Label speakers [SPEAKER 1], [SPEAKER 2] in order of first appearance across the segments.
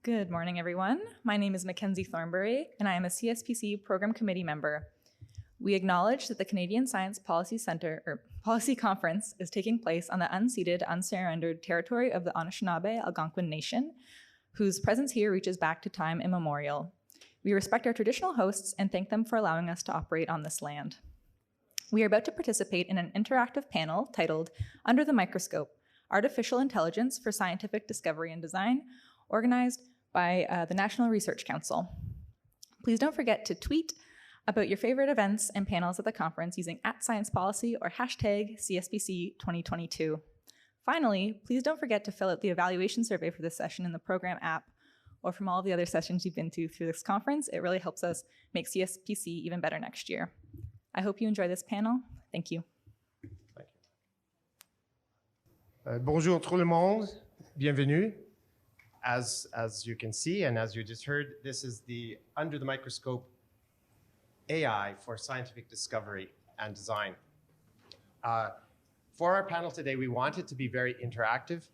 [SPEAKER 1] Good morning, everyone. My name is Mackenzie Thornbury, and I am a CSPC Program Committee member. We acknowledge that the Canadian Science Policy Conference is taking place on the unceded, unsurrendered territory of the Anishinaabe Algonquin Nation, whose presence here reaches back to time immemorial. We respect our traditional hosts and thank them for allowing us to operate on this land. We are about to participate in an interactive panel titled Under the Microscope, Artificial Intelligence for Scientific Discovery and Design, organized by the National Research Council. Please don't forget to tweet about your favorite events and panels at the conference using @SciencePolicy or hashtag CSPC 2022. Finally, please don't forget to fill out the evaluation survey for this session in the program app or from all of the other sessions you've been to through this conference. It really helps us make CSPC even better next year. I hope you enjoy this panel. Thank you.
[SPEAKER 2] Thank you. Bonjour tout le monde, bienvenue. As you can see, and as you just heard, this is the Under the Microscope AI for Scientific Discovery and Design. For our panel today, we want it to be very interactive.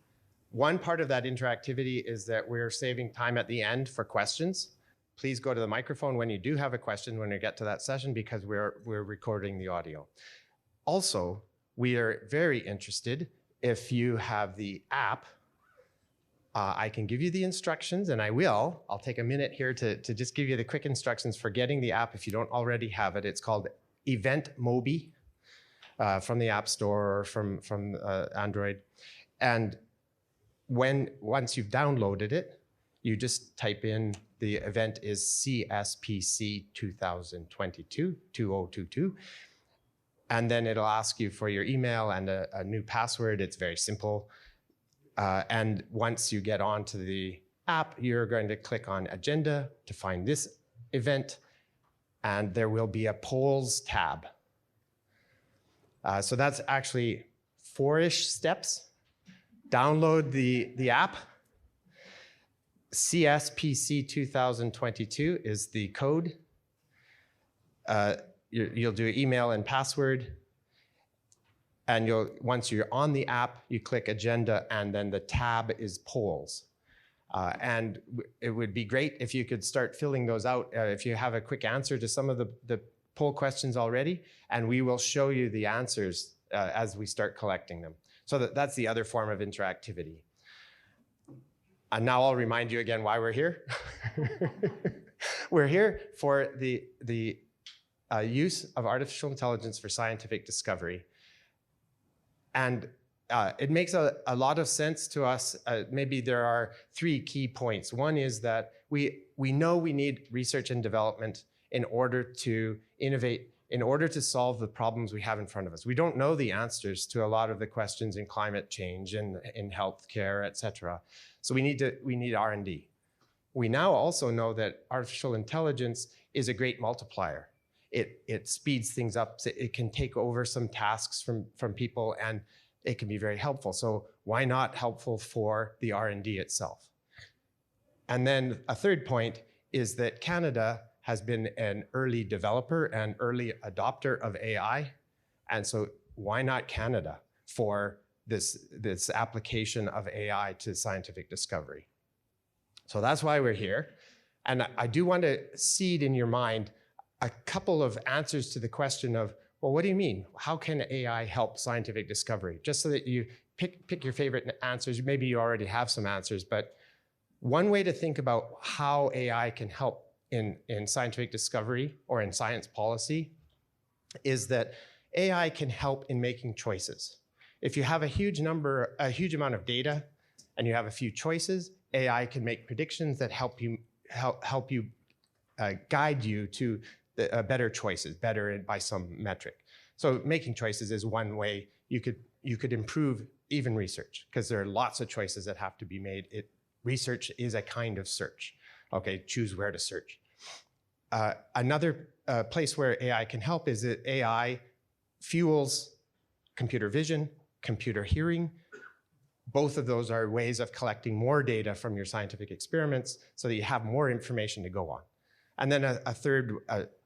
[SPEAKER 2] One part of that interactivity is that we're saving time at the end for questions. Please go to the microphone when you do have a question when you get to that session, because we're recording the audio. Also, we are very interested if you have the app. I can give you the instructions, and I will. I'll take a minute here to just give you the quick instructions for getting the app if you don't already have it. It's called Event Mobi from the App Store or from Android. And once you've downloaded it, you just type in the event is CSPC 2022, and then it'll ask you for your email and a new password. It's very simple. And once you get onto the app, you're going to click on Agenda to find this event, and there will be a Polls tab. So that's actually 4-ish steps. Download the app. CSPC 2022 is the code. You'll do email and password. And once you're on the app, you click Agenda, and then the tab is Polls. And it would be great if you could start filling those out, if you have a quick answer to some of the poll questions already, and we will show you the answers as we start collecting them. So that's the other form of interactivity. And now I'll remind you again why we're here. We're here for the use of artificial intelligence for scientific discovery. And it makes a lot of sense to us. Maybe there are 3 key points. One is that we know we need research and development in order to innovate, in order to solve the problems we have in front of us. We don't know the answers to a lot of the questions in climate change and in healthcare, et cetera. So we need R&D. We now also know that artificial intelligence is a great multiplier. It speeds things up. It can take over some tasks from people, and it can be very helpful. So why not helpful for the R&D itself? And then a third point is that Canada has been an early developer and early adopter of AI. And so why not Canada for this application of AI to scientific discovery? So that's why we're here. And I do want to seed in your mind a couple of answers to the question of, well, what do you mean? How can AI help scientific discovery? Just so that you pick your favorite answers. Maybe you already have some answers, but one way to think about how AI can help in scientific discovery or in science policy is that AI can help in making choices. If you have a huge amount of data and you have a few choices, AI can make predictions that help you guide you to better choices, better by some metric. So making choices is one way you could improve even research, because there are lots of choices that have to be made. Research is a kind of search. Okay, choose where to search. Another place where AI can help is that AI fuels computer vision, computer hearing. Both of those are ways of collecting more data from your scientific experiments so that you have more information to go on. And then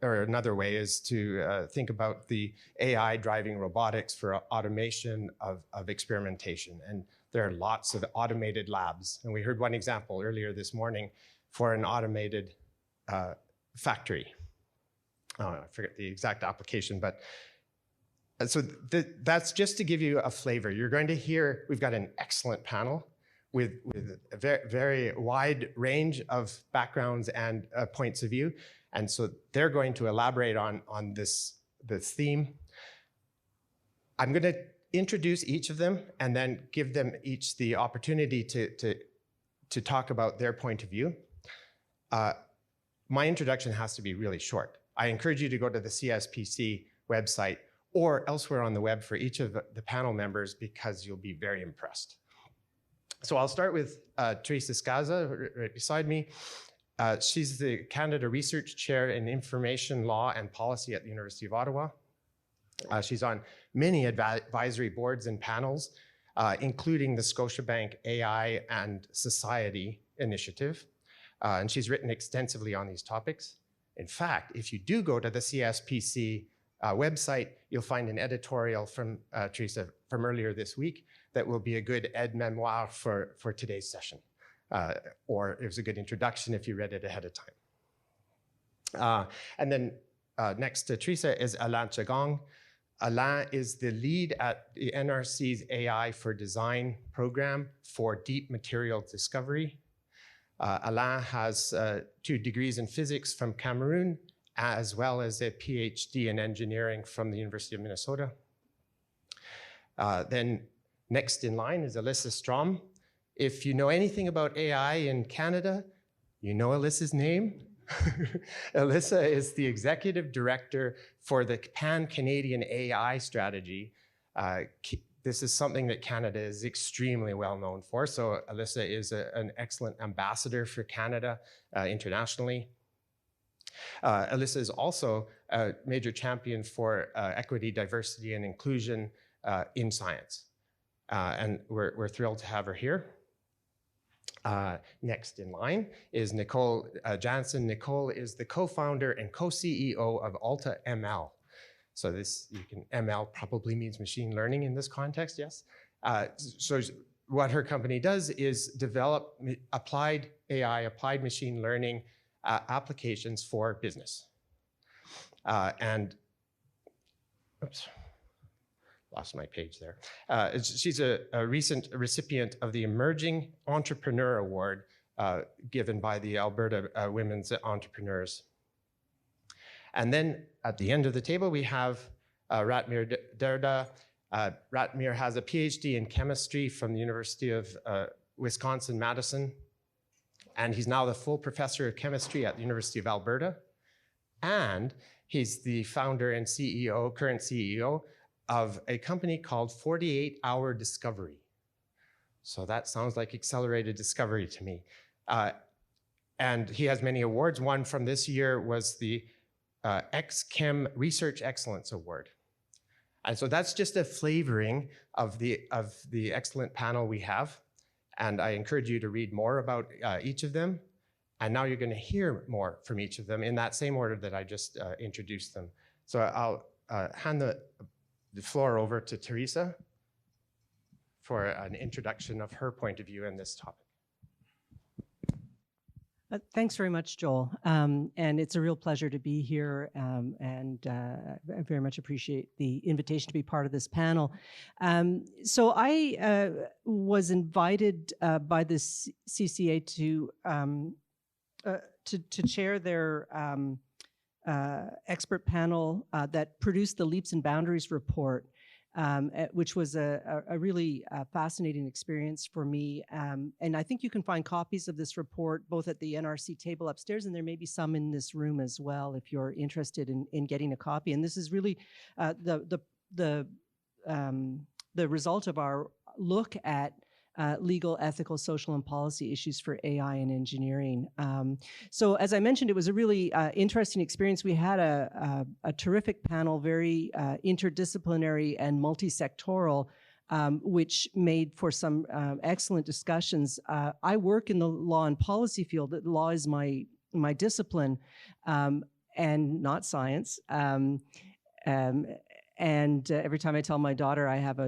[SPEAKER 2] another way is to think about the AI driving robotics for automation of experimentation. And there are lots of automated labs. And we heard one example earlier this morning for an automated factory. I forget the exact application, but so that's just to give you a flavor. You're going to hear, we've got an excellent panel with a very wide range of backgrounds and points of view. And so they're going to elaborate on this theme. I'm going to introduce each of them and then give them each the opportunity to talk about their point of view. My introduction has to be really short. I encourage you to go to the CSPC website or elsewhere on the web for each of the panel members because you'll be very impressed. So I'll start with Teresa Scaza right beside me. She's the Canada Research Chair in Information Law and Policy at the University of Ottawa. She's on many advisory boards and panels, including the Scotiabank AI and Society Initiative. And she's written extensively on these topics. In fact, if you do go to the CSPC website, you'll find an editorial from Teresa from earlier this week that will be a good aide-memoire for today's session. Or it was a good introduction if you read it ahead of time. And then next to Teresa is Alain Chagong. Alain is the lead at the NRC's AI for Design program for deep material discovery. Alain has 2 degrees in physics from Cameroon, as well as a PhD in engineering from the University of Minnesota. Then next in line is Alyssa Strom. If you know anything about AI in Canada, you know Alyssa's name. Alyssa is the executive director for the Pan-Canadian AI strategy. This is something that Canada is extremely well known for. So Alyssa is an excellent ambassador for Canada internationally. Alyssa is also a major champion for equity, diversity, and inclusion in science. And we're thrilled to have her here. Next in line is Nicole Jansen. Nicole is the co-founder and co-CEO of Alta ML. So ML probably means machine learning in this context, yes? So what her company does is develop applied AI, applied machine learning applications for business. Oops. Lost my page there. She's a recent recipient of the Emerging Entrepreneur Award given by the Alberta Women's Entrepreneurs. And then at the end of the table, we have Ratmir Derda. Ratmir has a PhD in chemistry from the University of Wisconsin-Madison, and he's now the full professor of chemistry at the University of Alberta. And he's the founder and CEO, current CEO, of a company called 48 Hour Discovery. So that sounds like accelerated discovery to me. And he has many awards. One from this year was the XChem Research Excellence Award. And so that's just a flavoring of the excellent panel we have. And I encourage you to read more about each of them. And now you're going to hear more from each of them in that same order that I just introduced them. So I'll hand the floor over to Teresa for an introduction of her point of view in this topic.
[SPEAKER 3] Thanks very much, Joel. And it's a real pleasure to be here, and I very much appreciate the invitation to be part of this panel. So I was invited by the CCA to chair their expert panel that produced the Leaps and Boundaries report, which was a really fascinating experience for me. And I think you can find copies of this report both at the NRC table upstairs, and there may be some in this room as well if you're interested in getting a copy. And this is really the result of our look at legal, ethical, social, and policy issues for AI and engineering. So as I mentioned, it was a really interesting experience. We had a terrific panel, very interdisciplinary and multi-sectoral, which made for some excellent discussions. I work in the law and policy field. Law is my discipline and not science. And every time I tell my daughter I have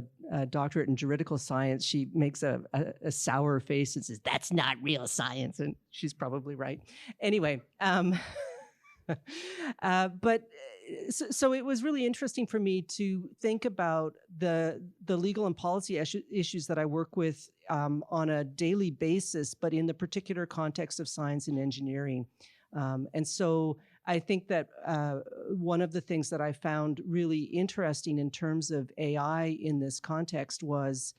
[SPEAKER 3] doctorate in juridical science, she makes a sour face and says, "That's not real science," and she's probably right. Anyway, so it was really interesting for me to think about the legal and policy issues that I work with on a daily basis, but in the particular context of science and engineering. And so I think that one of the things that I found really interesting in terms of AI in this context was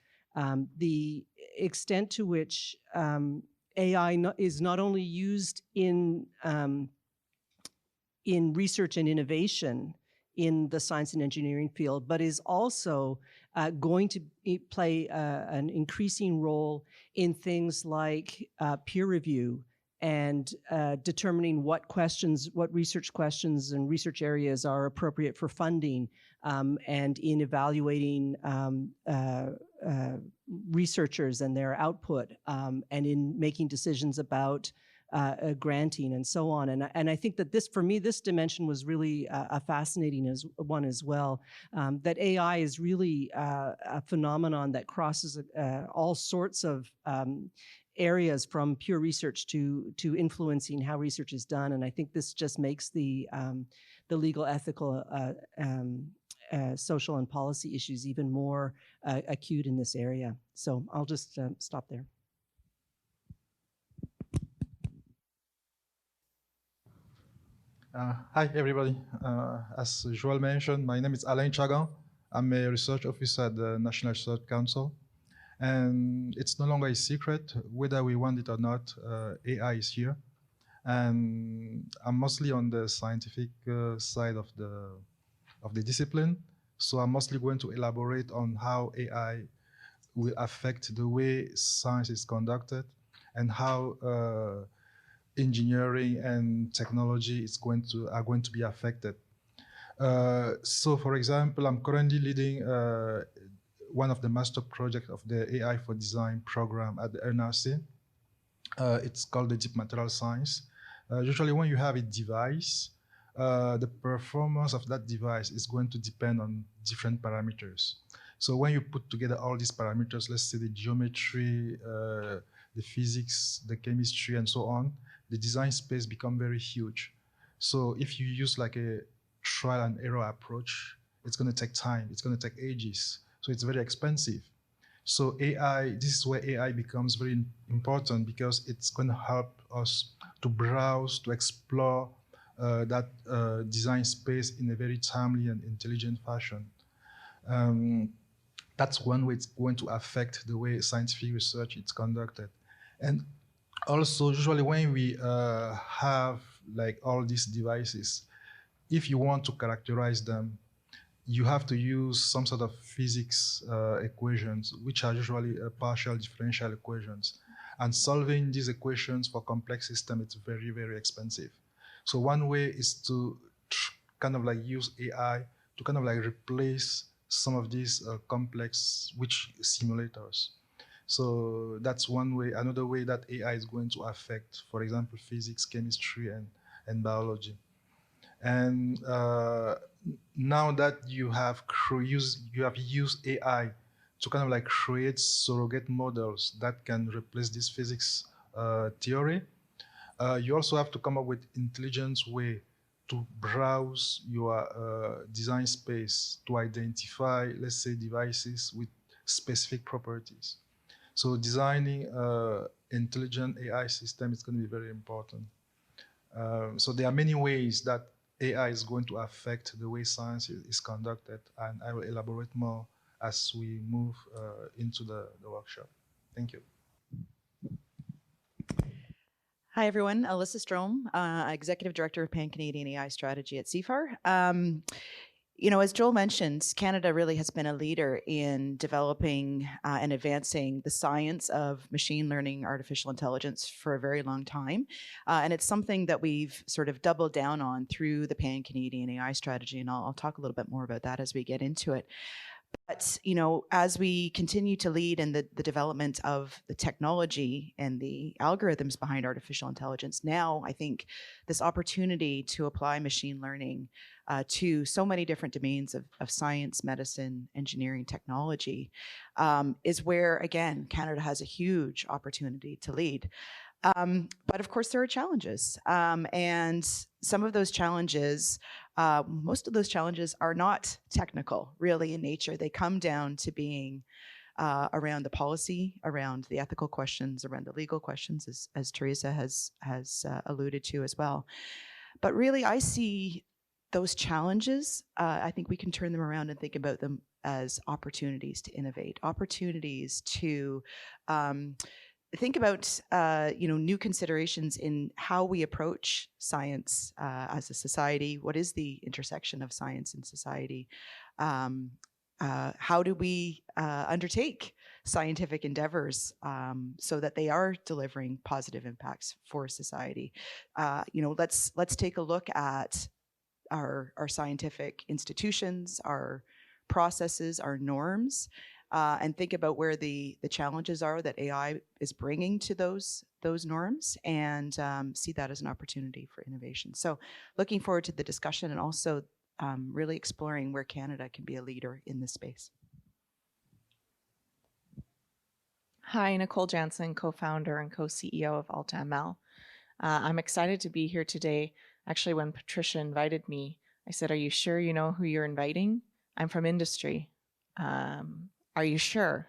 [SPEAKER 3] the extent to which AI is not only used in research and innovation in the science and engineering field, but is also going to play an increasing role in things like peer review and determining what research questions and research areas are appropriate for funding, and in evaluating researchers and their output, and in making decisions about granting and so on. And I think that for me, this dimension was really a fascinating one as well, that AI is really a phenomenon that crosses all sorts of areas, from pure research to influencing how research is done. And I think this just makes the legal, ethical, social and policy issues even more acute in this area. So I'll just stop there.
[SPEAKER 4] Hi, everybody. As Joel mentioned, my name is Alain Chagan. I'm a research officer at the National Research Council. And it's no longer a secret, whether we want it or not, AI is here. And I'm mostly on the scientific side of the discipline. So I'm mostly going to elaborate on how AI will affect the way science is conducted and how engineering and technology are going to be affected. So for example, I'm currently leading one of the master projects of the AI for Design program at the NRC. It's called the Deep Material Science. Usually when you have a device, the performance of that device is going to depend on different parameters. So when you put together all these parameters, let's say the geometry, the physics, the chemistry, and so on, the design space becomes very huge. So if you use like a trial and error approach, it's going to take time. It's going to take ages. So it's very expensive. So AI, this is where AI becomes very important, because it's going to help us to browse, to explore that design space in a very timely and intelligent fashion. That's one way it's going to affect the way scientific research is conducted. And also, usually when we have like all these devices, if you want to characterize them, you have to use some sort of physics equations, which are usually partial differential equations. And solving these equations for complex systems, it's very, very expensive. So one way is to kind of like use AI to kind of like replace some of these complex simulators. So that's one way. Another way that AI is going to affect, for example, physics, chemistry, and biology. And now that you have used AI to kind of like create surrogate models that can replace this physics theory, you also have to come up with intelligent way to browse your design space to identify, let's say, devices with specific properties. So designing intelligent AI system is going to be very important. So there are many ways that AI is going to affect the way science is conducted, and I will elaborate more as we move into the workshop. Thank you.
[SPEAKER 5] Hi, everyone. Alyssa Strom, Executive Director of Pan-Canadian AI Strategy at CFAR. You know, as Joel mentioned, Canada really has been a leader in developing and advancing the science of machine learning, artificial intelligence for a very long time. And it's something that we've sort of doubled down on through the Pan-Canadian AI Strategy. And I'll talk a little bit more about that as we get into it. But, as we continue to lead in the development of the technology and the algorithms behind artificial intelligence, now I think this opportunity to apply machine learning to so many different domains of science, medicine, engineering, technology is where, again, Canada has a huge opportunity to lead. But of course, there are challenges. And some of those challenges, most of those challenges are not technical, really, in nature. They come down to being around the policy, around the ethical questions, around the legal questions, as Teresa has alluded to as well. But really, I see those challenges, I think we can turn them around and think about them as opportunities to innovate, opportunities to think about new considerations in how we approach science as a society. What is the intersection of science and society? How do we undertake scientific endeavors so that they are delivering positive impacts for society? Let's take a look at our scientific institutions, our processes, our norms, and think about where the challenges are that AI is bringing to those norms, and see that as an opportunity for innovation. So looking forward to the discussion, and also really exploring where Canada can be a leader in this space.
[SPEAKER 6] Hi, Nicole Jansen, co-founder and co-CEO of AltaML. I'm excited to be here today. Actually, when Patricia invited me, I said, "Are you sure you know who you're inviting? I'm from industry. Are you sure?"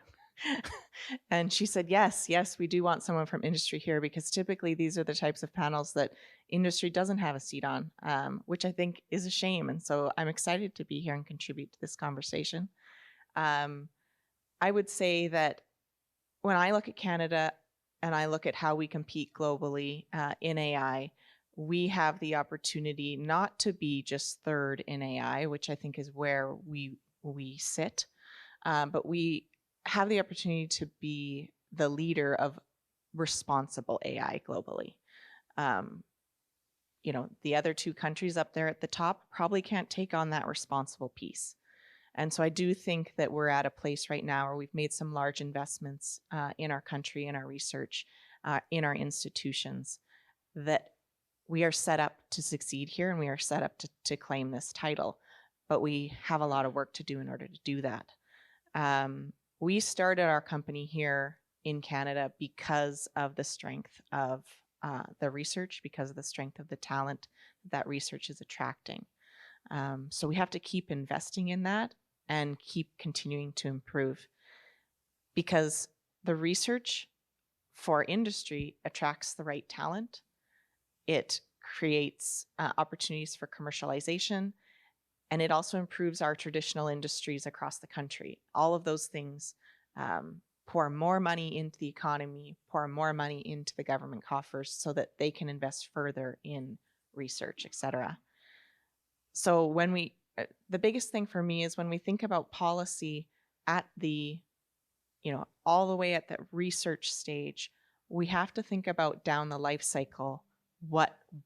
[SPEAKER 6] And she said, yes, we do want someone from industry here, because typically these are the types of panels that industry doesn't have a seat on, which I think is a shame. And so I'm excited to be here and contribute to this conversation. I would say that when I look at Canada and I look at how we compete globally in AI, we have the opportunity not to be just third in AI, which I think is where we sit, but we have the opportunity to be the leader of responsible AI globally. The other two countries up there at the top probably can't take on that responsible piece. And so I do think that we're at a place right now where we've made some large investments in our country, in our research, in our institutions, that we are set up to succeed here, and we are set up to claim this title. But we have a lot of work to do in order to do that. We started our company here in Canada because of the strength of the research, because of the strength of the talent that research is attracting. So we have to keep investing in that and keep continuing to improve, because the research for industry attracts the right talent. It creates opportunities for commercialization, and it also improves our traditional industries across the country. All of those things pour more money into the economy, pour more money into the government coffers so that they can invest further in research, et cetera. So when the biggest thing for me is when we think about policy at the, all the way at the research stage, we have to think about down the life cycle,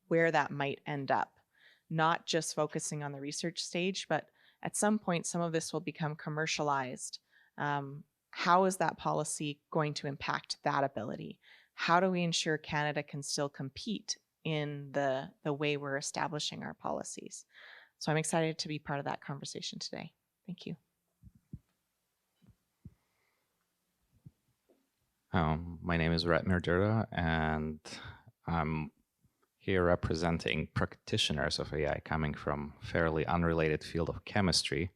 [SPEAKER 6] where that might end up. Not just focusing on the research stage, but at some point, some of this will become commercialized. How is that policy going to impact that ability? How do we ensure Canada can still compete in the way we're establishing our policies? So I'm excited to be part of that conversation today. Thank you.
[SPEAKER 7] My name is Ratmir Durda, and I'm here representing practitioners of AI coming from fairly unrelated field of chemistry.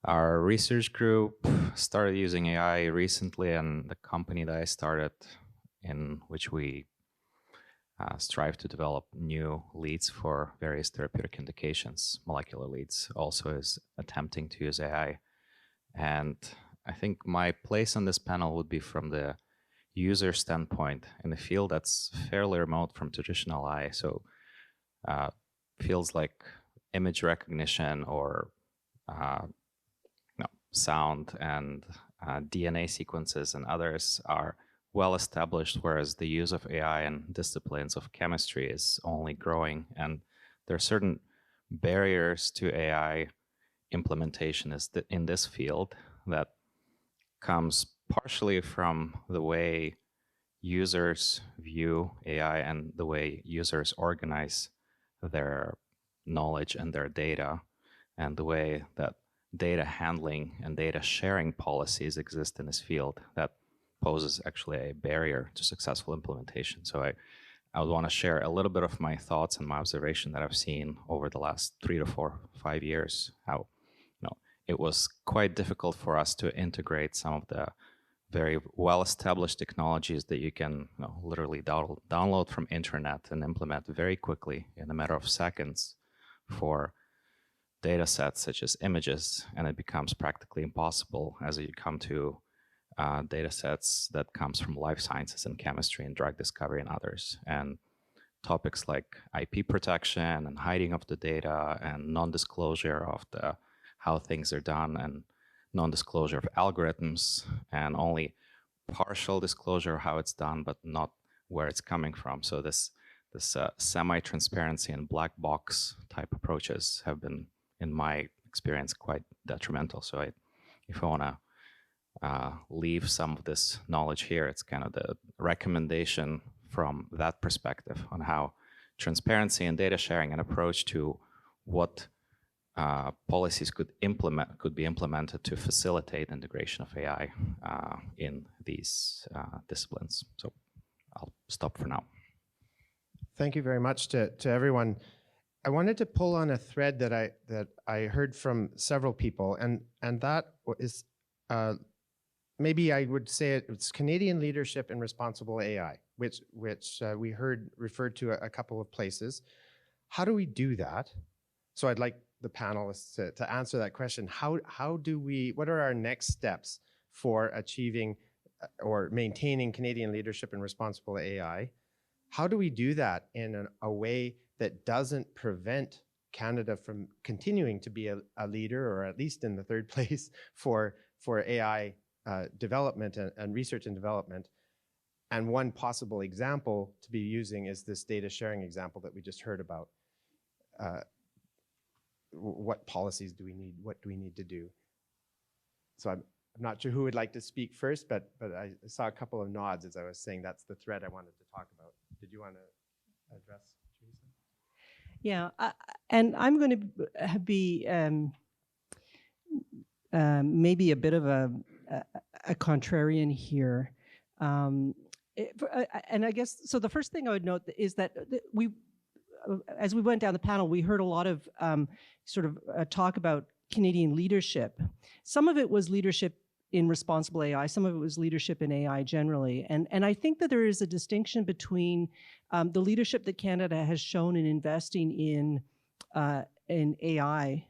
[SPEAKER 7] Our research group started using AI recently, and the company that I started, in which we strive to develop new leads for various therapeutic indications, molecular leads, also is attempting to use AI. And I think my place on this panel would be from the user standpoint in a field that's fairly remote from traditional AI. So fields like image recognition or sound and DNA sequences and others are well established, whereas the use of AI in disciplines of chemistry is only growing. And there are certain barriers to AI implementation is in this field that comes partially from the way users view AI and the way users organize their knowledge and their data, and the way that data handling and data sharing policies exist in this field that poses actually a barrier to successful implementation. So I would want to share a little bit of my thoughts and my observation that I've seen over the last 3 to 4, 5 years, how it was quite difficult for us to integrate some of the very well-established technologies that you can literally download from internet and implement very quickly in a matter of seconds for data sets such as images, and it becomes practically impossible as you come to data sets that comes from life sciences and chemistry and drug discovery and others. And topics like IP protection and hiding of the data and non-disclosure of how things are done, and non-disclosure of algorithms, and only partial disclosure of how it's done, but not where it's coming from. So this semi-transparency and black box type approaches have been, in my experience, quite detrimental. So if I want to leave some of this knowledge here, it's kind of the recommendation from that perspective on how transparency and data sharing an approach to what policies could be implemented to facilitate integration of AI in these disciplines. So I'll stop for now.
[SPEAKER 2] Thank you very much to everyone. I wanted to pull on a thread that I heard from several people, and that is maybe I would say it's Canadian leadership in responsible AI, which we heard referred to a couple of places. How do we do that? So I'd like the panelists to answer that question. What are our next steps for achieving or maintaining Canadian leadership in responsible AI? How do we do that in a way that doesn't prevent Canada from continuing to be a leader, or at least in the third place for AI development and research and development? And one possible example to be using is this data sharing example that we just heard about. What policies do we need? What do we need to do? So I'm not sure who would like to speak first, but I saw a couple of nods as I was saying that's the thread I wanted to talk about. Did you want to address, Teresa?
[SPEAKER 3] Yeah, and I'm going to be maybe a bit of a contrarian here. And I guess, so the first thing I would note is that as we went down the panel, we heard a lot of talk about Canadian leadership. Some of it was leadership in responsible AI, some of it was leadership in AI generally. And I think that there is a distinction between the leadership that Canada has shown in investing in AI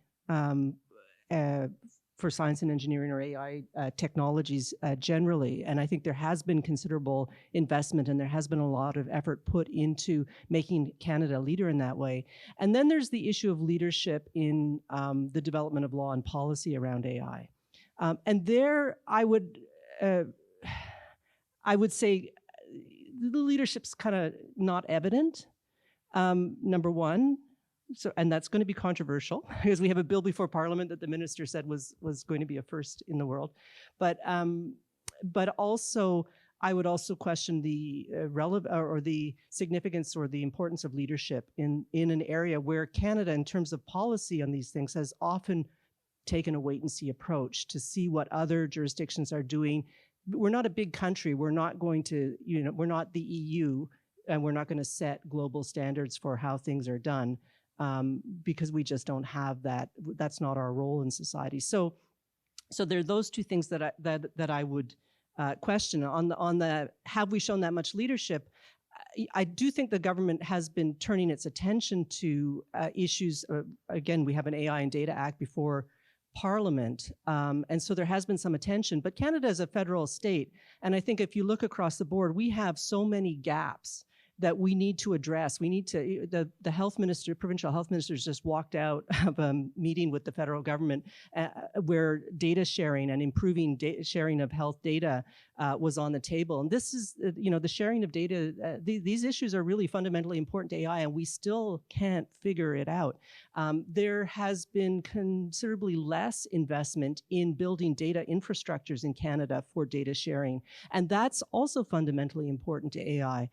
[SPEAKER 3] for science and engineering, or AI technologies generally. And I think there has been considerable investment, and there has been a lot of effort put into making Canada a leader in that way. And then there's the issue of leadership in the development of law and policy around AI. And there I would say the leadership's kind of not evident, number one. So, and that's going to be controversial because we have a bill before Parliament that the minister said was going to be a first in the world, but also I would also question the the significance or the importance of leadership in an area where Canada, in terms of policy on these things, has often taken a wait-and-see approach to see what other jurisdictions are doing. We're not a big country. We're not going to, we're not the EU, and we're not going to set global standards for how things are done. Because we just don't have that. That's not our role in society. So there are those two things that I would question. On the have we shown that much leadership? I do think the government has been turning its attention to issues. Again, we have an AI and Data Act before Parliament, and so there has been some attention. But Canada is a federal state, and I think if you look across the board, we have so many gaps that we need to address. We need to, the health minister, provincial health ministers just walked out of a meeting with the federal government where data sharing and improving sharing of health data was on the table. And this is, the sharing of data, these issues are really fundamentally important to AI, and we still can't figure it out. There has been considerably less investment in building data infrastructures in Canada for data sharing, and that's also fundamentally important to AI.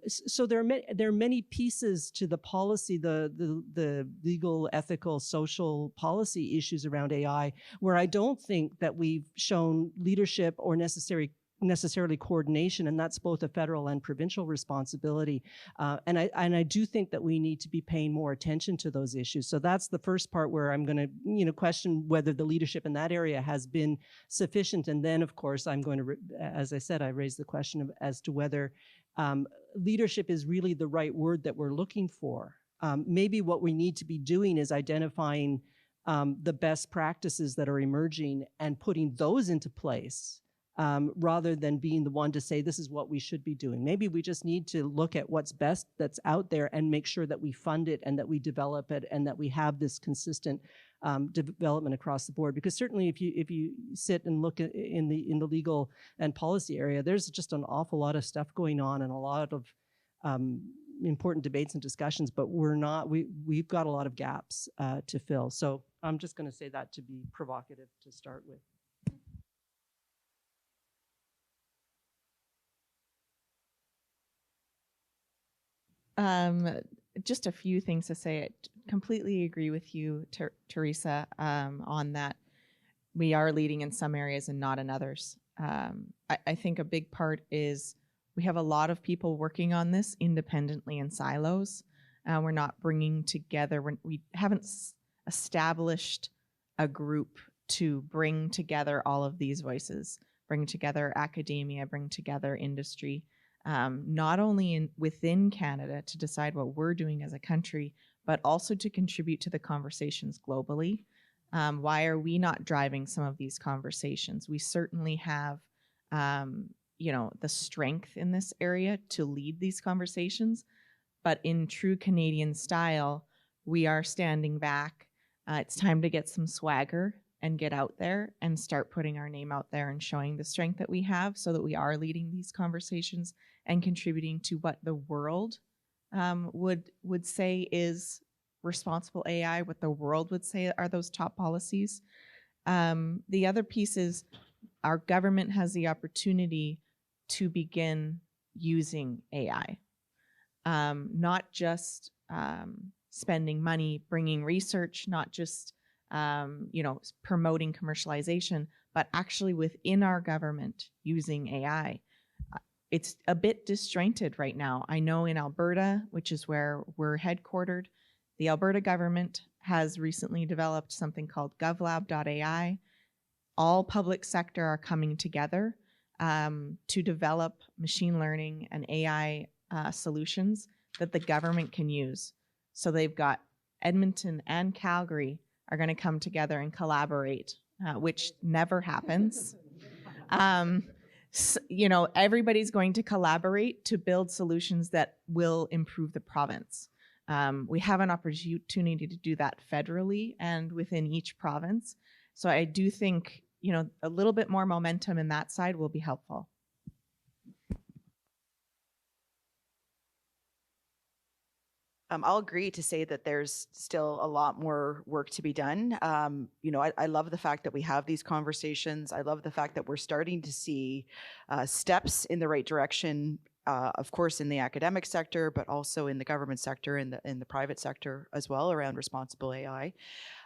[SPEAKER 3] So there are many pieces to the policy, the legal, ethical, social policy issues around AI, where I don't think that we've shown leadership or necessarily coordination, and that's both a federal and provincial responsibility. And I do think that we need to be paying more attention to those issues. So that's the first part where I'm going to, question whether the leadership in that area has been sufficient. And then, of course, I'm going to, as I said, I raised the question as to whether leadership is really the right word that we're looking for. Maybe what we need to be doing is identifying the best practices that are emerging and putting those into place, rather than being the one to say this is what we should be doing. Maybe we just need to look at what's best that's out there and make sure that we fund it and that we develop it and that we have this consistent development across the board. Because certainly if you sit and look at in the legal and policy area, there's just an awful lot of stuff going on and a lot of important debates and discussions, but we've got a lot of gaps to fill. So I'm just going to say that to be provocative to start with.
[SPEAKER 6] Just a few things to say. I completely agree with you, Teresa, on that. We are leading in some areas and not in others. I think a big part is we have a lot of people working on this independently in silos. We're not bringing together, we haven't established a group to bring together all of these voices, bring together academia, bring together industry. Not only within Canada to decide what we're doing as a country, but also to contribute to the conversations globally. Why are we not driving some of these conversations? We certainly have, the strength in this area to lead these conversations, but in true Canadian style, we are standing back. It's time to get some swagger and get out there and start putting our name out there and showing the strength that we have so that we are leading these conversations and contributing to what the world would say is responsible AI, what the world would say are those top policies. The other piece is our government has the opportunity to begin using AI, not just spending money, bringing research, not just promoting commercialization, but actually within our government using AI. It's a bit disjointed right now. I know in Alberta, which is where we're headquartered, the Alberta government has recently developed something called govlab.ai. All public sector are coming together to develop machine learning and AI solutions that the government can use. So they've got Edmonton and Calgary are going to come together and collaborate, which never happens. Everybody's going to collaborate to build solutions that will improve the province. We have an opportunity to do that federally and within each province. So I do think, a little bit more momentum in that side will be helpful.
[SPEAKER 5] I'll agree to say that there's still a lot more work to be done. I love the fact that we have these conversations. I love the fact that we're starting to see steps in the right direction, of course, in the academic sector, but also in the government sector, in the private sector as well, around responsible AI.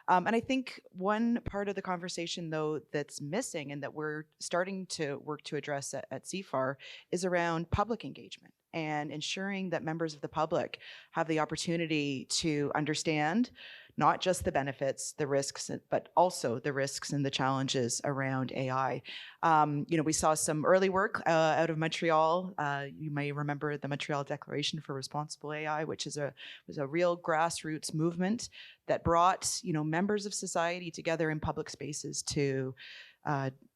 [SPEAKER 5] And I think one part of the conversation, though, that's missing and that we're starting to work to address at CFAR is around public engagement and ensuring that members of the public have the opportunity to understand not just the benefits, the risks, but also the risks and the challenges around AI. We saw some early work out of Montreal. You may remember the Montreal Declaration for Responsible AI, which was a real grassroots movement that brought members of society together in public spaces to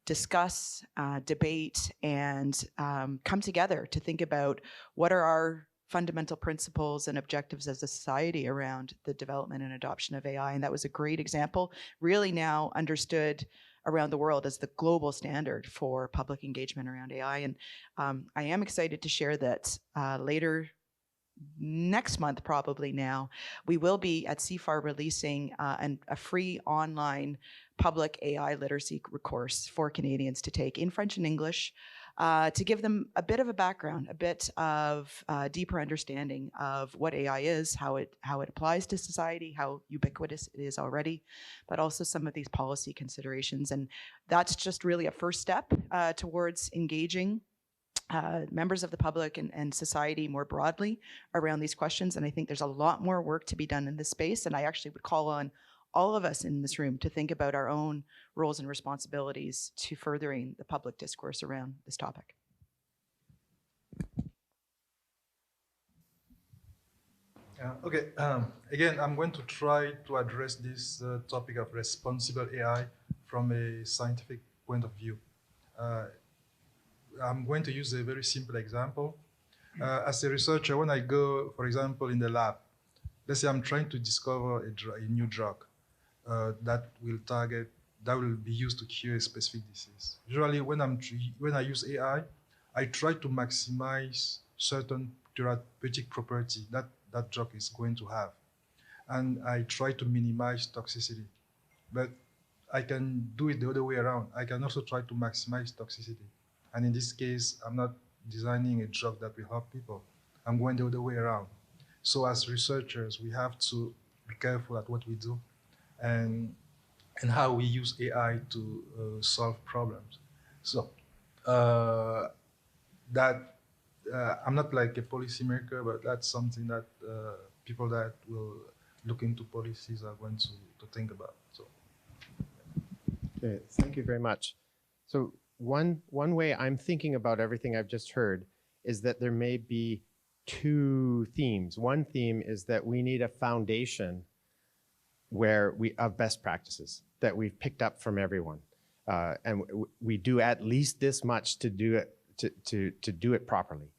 [SPEAKER 5] discuss, debate, and come together to think about what are our fundamental principles and objectives as a society around the development and adoption of AI. And that was a great example, really now understood around the world as the global standard for public engagement around AI. And I am excited to share that later next month, probably now, we will be at CFAR releasing a free online public AI literacy course for Canadians to take in French and English, to give them a bit of a background, a bit of deeper understanding of what AI is, how it applies to society, how ubiquitous it is already, but also some of these policy considerations. And that's just really a first step towards engaging members of the public and society more broadly around these questions. And I think there's a lot more work to be done in this space. And I actually would call on all of us in this room to think about our own roles and responsibilities to furthering the public discourse around this topic.
[SPEAKER 4] Okay, again, I'm going to try to address this topic of responsible AI from a scientific point of view. I'm going to use a very simple example. As a researcher, when I go, for example, in the lab, let's say I'm trying to discover a new drug that will be used to cure a specific disease. Usually, when I use AI, I try to maximize certain therapeutic property that drug is going to have, and I try to minimize toxicity. But I can do it the other way around. I can also try to maximize toxicity. And in this case, I'm not designing a drug that will help people. I'm going the other way around. So as researchers, we have to be careful at what we do and how we use AI to solve problems. So I'm not like a policymaker, but that's something that people that will look into policies are going to think about. So.
[SPEAKER 2] Okay, thank you very much. So one way I'm thinking about everything I've just heard is that there may be two themes. One theme is that we need a foundation of best practices that we've picked up from everyone, and we do at least this much to do it properly.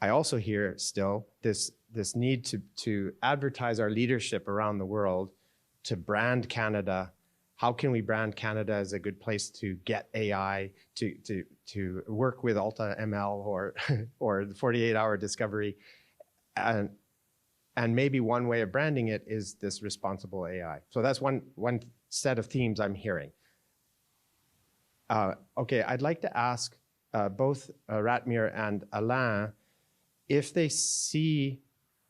[SPEAKER 2] I also hear still this need to advertise our leadership around the world, to brand Canada. How can we brand Canada as a good place to get AI, to work with Alta ML or the 48-hour discovery? And maybe one way of branding it is this responsible AI. So that's one set of themes I'm hearing. Okay, I'd like to ask both Ratmir and Alain if they see,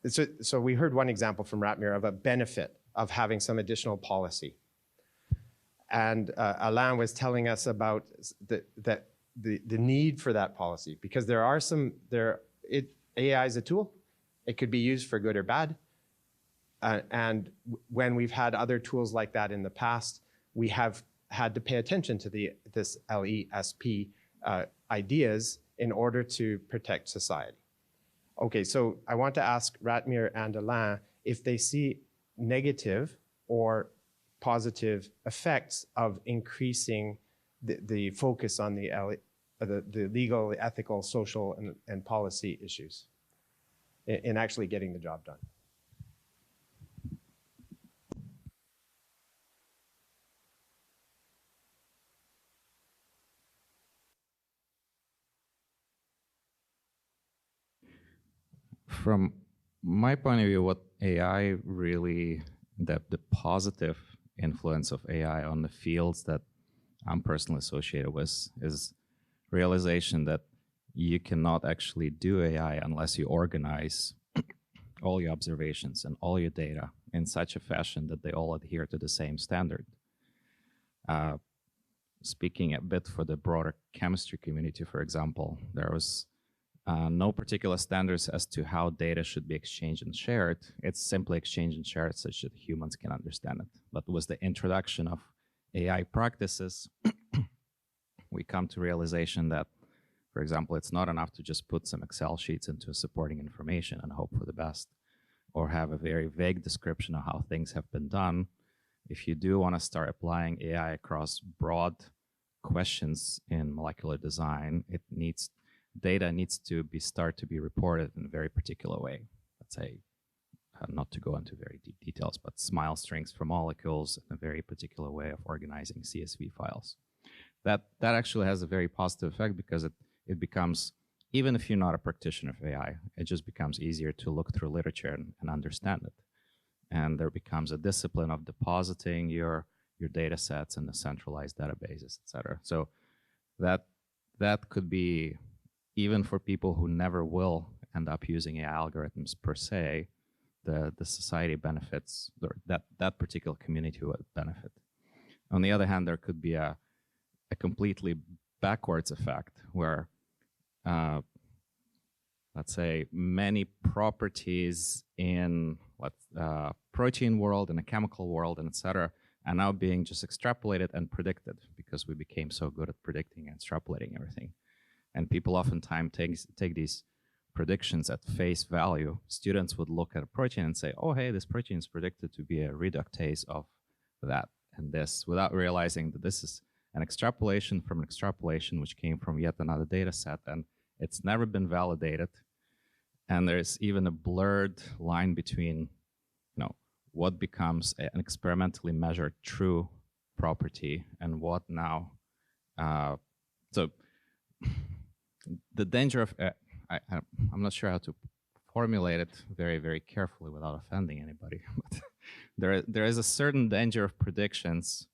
[SPEAKER 2] so we heard one example from Ratmir of a benefit of having some additional policy. And Alain was telling us about the need for that policy, because AI is a tool. It could be used for good or bad. And when we've had other tools like that in the past, we have had to pay attention to this LESP ideas in order to protect society. Okay, so I want to ask Ratmir and Alain if they see negative or positive effects of increasing the focus on the legal, ethical, social, and policy issues in actually getting the job done.
[SPEAKER 7] From my point of view, what AI really, the positive influence of AI on the fields that I'm personally associated with is realization that you cannot actually do AI unless you organize all your observations and all your data in such a fashion that they all adhere to the same standard. Speaking a bit for the broader chemistry community, for example, there was no particular standards as to how data should be exchanged and shared. It's simply exchanged and shared such that humans can understand it. But with the introduction of AI practices, we come to realization that, for example, it's not enough to just put some Excel sheets into supporting information and hope for the best, or have a very vague description of how things have been done. If you do want to start applying AI across broad questions in molecular design, it needs data needs to start to be reported in a very particular way. Let's say, not to go into very deep details, but smile strings for molecules in a very particular way of organizing CSV files. That actually has a very positive effect because it becomes, even if you're not a practitioner of AI, it just becomes easier to look through literature and understand it. And there becomes a discipline of depositing your data sets in the centralized databases, et cetera. So that could be, even for people who never will end up using AI algorithms per se, the society benefits, or that particular community would benefit. On the other hand, there could be a completely backwards effect where, let's say, many properties in protein world, in a chemical world, and et cetera, are now being just extrapolated and predicted because we became so good at predicting and extrapolating everything. And people oftentimes take these predictions at face value. Students would look at a protein and say, oh, hey, this protein is predicted to be a reductase of that and this, without realizing that this is an extrapolation from an extrapolation which came from yet another data set, and it's never been validated. And there's even a blurred line between, what becomes an experimentally measured true property and what now. So the danger of, I'm not sure how to formulate it very, very carefully without offending anybody. But there is a certain danger of predictions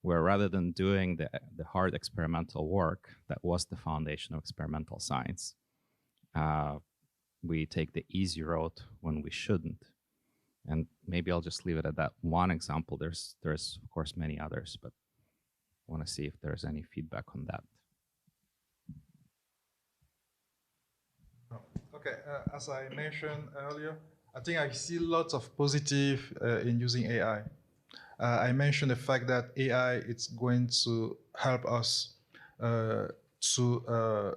[SPEAKER 7] where, rather than doing the hard experimental work that was the foundation of experimental science, we take the easy road when we shouldn't. And maybe I'll just leave it at that one example. There's of course many others, but I want to see if there's any feedback on that.
[SPEAKER 4] Okay, as I mentioned earlier, I think I see lots of positive in using AI. I mentioned the fact that AI it's going to help us to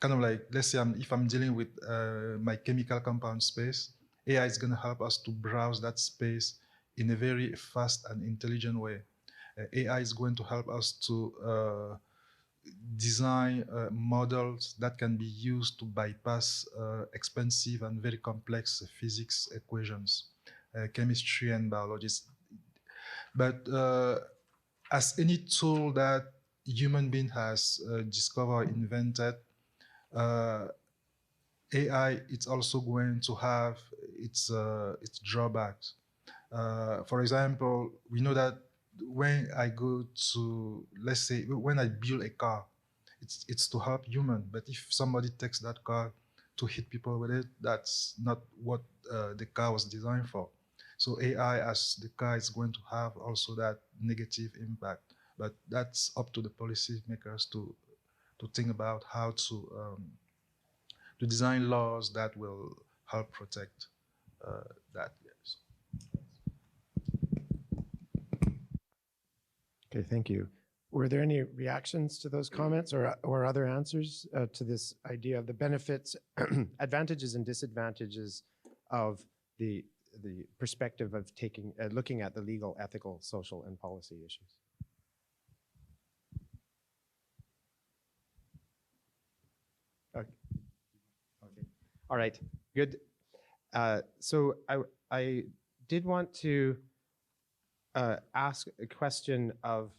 [SPEAKER 4] kind of like, let's say if I'm dealing with my chemical compound space, AI is going to help us to browse that space in a very fast and intelligent way. AI is going to help us to design models that can be used to bypass expensive and very complex physics equations, chemistry and biology. But as any tool that human being has discovered, invented, AI, it's also going to have its drawbacks. For example, we know that when I go to, let's say, when I build a car, it's to help human. But if somebody takes that car to hit people with it, that's not what the car was designed for. So AI as the car is going to have also that negative impact. But that's up to the policymakers to think about how to design laws that will help protect that. Yes.
[SPEAKER 2] Okay, thank you. Were there any reactions to those comments or other answers to this idea of the benefits, advantages and disadvantages of the perspective of looking at the legal, ethical, social, and policy issues? Okay. All right, good. So I did want to ask a question of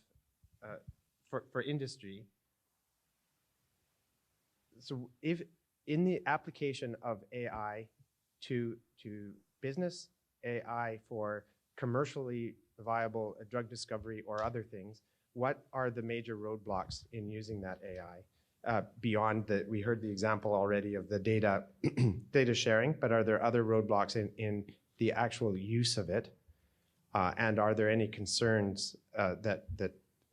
[SPEAKER 2] for industry. So if in the application of AI to business, AI for commercially viable drug discovery or other things, what are the major roadblocks in using that AI? Beyond that, we heard the example already of the data sharing, but are there other roadblocks in the actual use of it? And are there any concerns that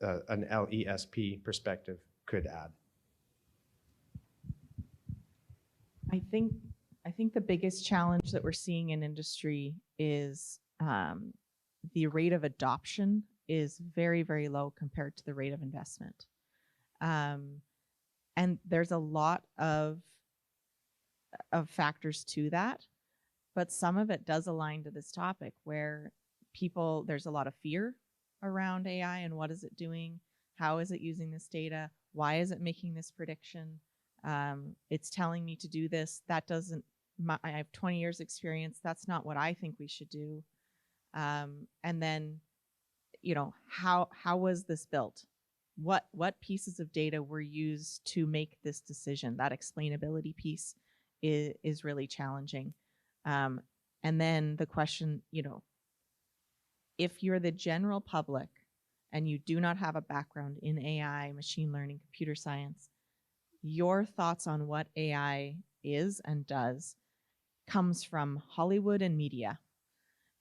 [SPEAKER 2] an LESP perspective could add?
[SPEAKER 6] I think the biggest challenge that we're seeing in industry is the rate of adoption is very, very low compared to the rate of investment. And there's a lot of factors to that, but some of it does align to this topic where there's a lot of fear around AI and what is it doing? How is it using this data? Why is it making this prediction? It's telling me to do this. That doesn't, I have 20 years experience. That's not what I think we should do. And then, how was this built? What pieces of data were used to make this decision? That explainability piece is really challenging. And then the question, if you're the general public and you do not have a background in AI, machine learning, computer science, your thoughts on what AI is and does comes from Hollywood and media.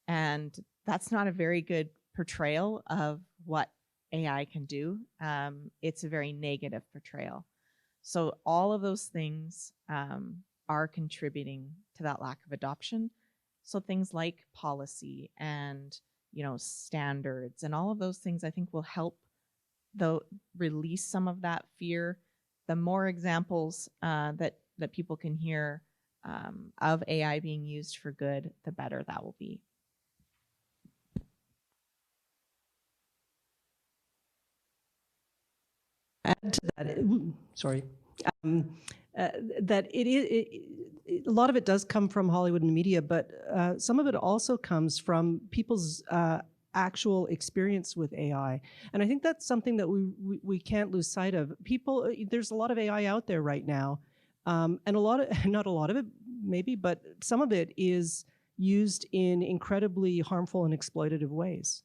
[SPEAKER 6] And that's not a very good portrayal of what AI can do. It's a very negative portrayal. So all of those things are contributing to that lack of adoption. So things like policy and standards and all of those things, I think, will help release some of that fear. The more examples that people can hear of AI being used for good, the better that will be.
[SPEAKER 3] Add to that, sorry, that a lot of it does come from Hollywood and media, but some of it also comes from people's actual experience with AI. And I think that's something that we can't lose sight of. There's a lot of AI out there right now, and not a lot of it maybe, but some of it is used in incredibly harmful and exploitative ways.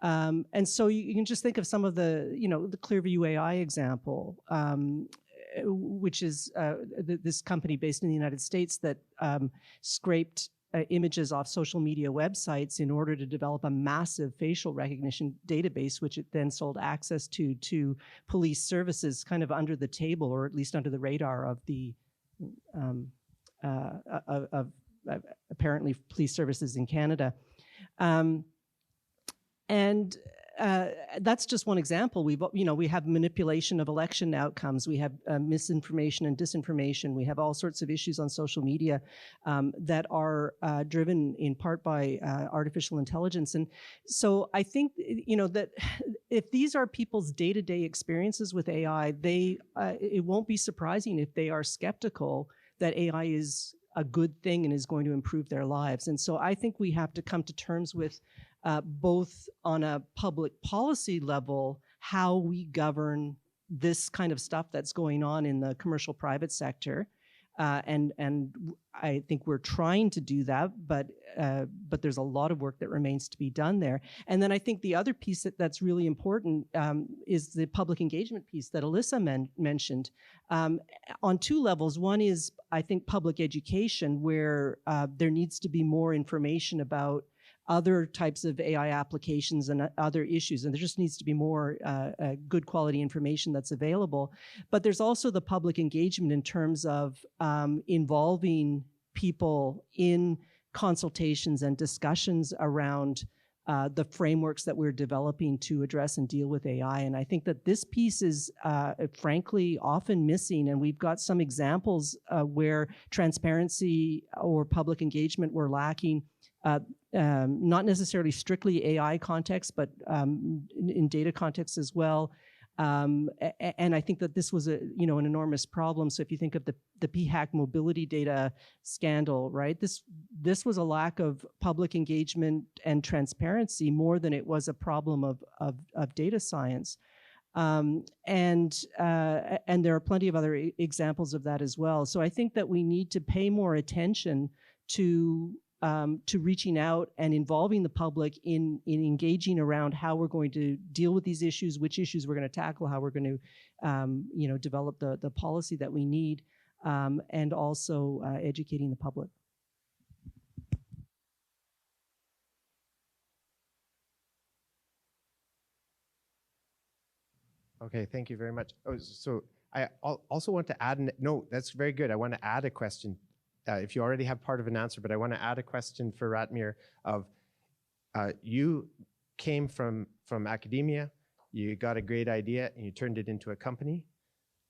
[SPEAKER 3] And so you can just think of some of the Clearview AI example, which is this company based in the United States that scraped images off social media websites in order to develop a massive facial recognition database, which it then sold access to police services kind of under the table, or at least under the radar of the apparently police services in Canada. And that's just one example. We have manipulation of election outcomes. We have misinformation and disinformation. We have all sorts of issues on social media that are driven in part by artificial intelligence. And so I think that if these are people's day-to-day experiences with AI, it won't be surprising if they are skeptical that AI is a good thing and is going to improve their lives. And so I think we have to come to terms with both on a public policy level, how we govern this kind of stuff that's going on in the commercial private sector. And I think we're trying to do that, but there's a lot of work that remains to be done there. And then I think the other piece that's really important is the public engagement piece that Alyssa mentioned on two levels. One is, I think, public education, where there needs to be more information about other types of AI applications and other issues. And there just needs to be more good quality information that's available. But there's also the public engagement in terms of involving people in consultations and discussions around the frameworks that we're developing to address and deal with AI. And I think that this piece is frankly often missing. And we've got some examples where transparency or public engagement were lacking. Not necessarily strictly AI context, but in data context as well. And I think that this was an enormous problem. So if you think of the PHAC mobility data scandal, right? This was a lack of public engagement and transparency more than it was a problem of data science. And there are plenty of other examples of that as well. So I think that we need to pay more attention to reaching out and involving the public in engaging around how we're going to deal with these issues, which issues we're going to tackle, how we're going to develop the policy that we need, and also educating the public.
[SPEAKER 2] Okay, thank you very much. Oh, so I also want to add, no, that's very good. I want to add a question. If you already have part of an answer, but I want to add a question for Ratmir of, you came from academia, you got a great idea and you turned it into a company.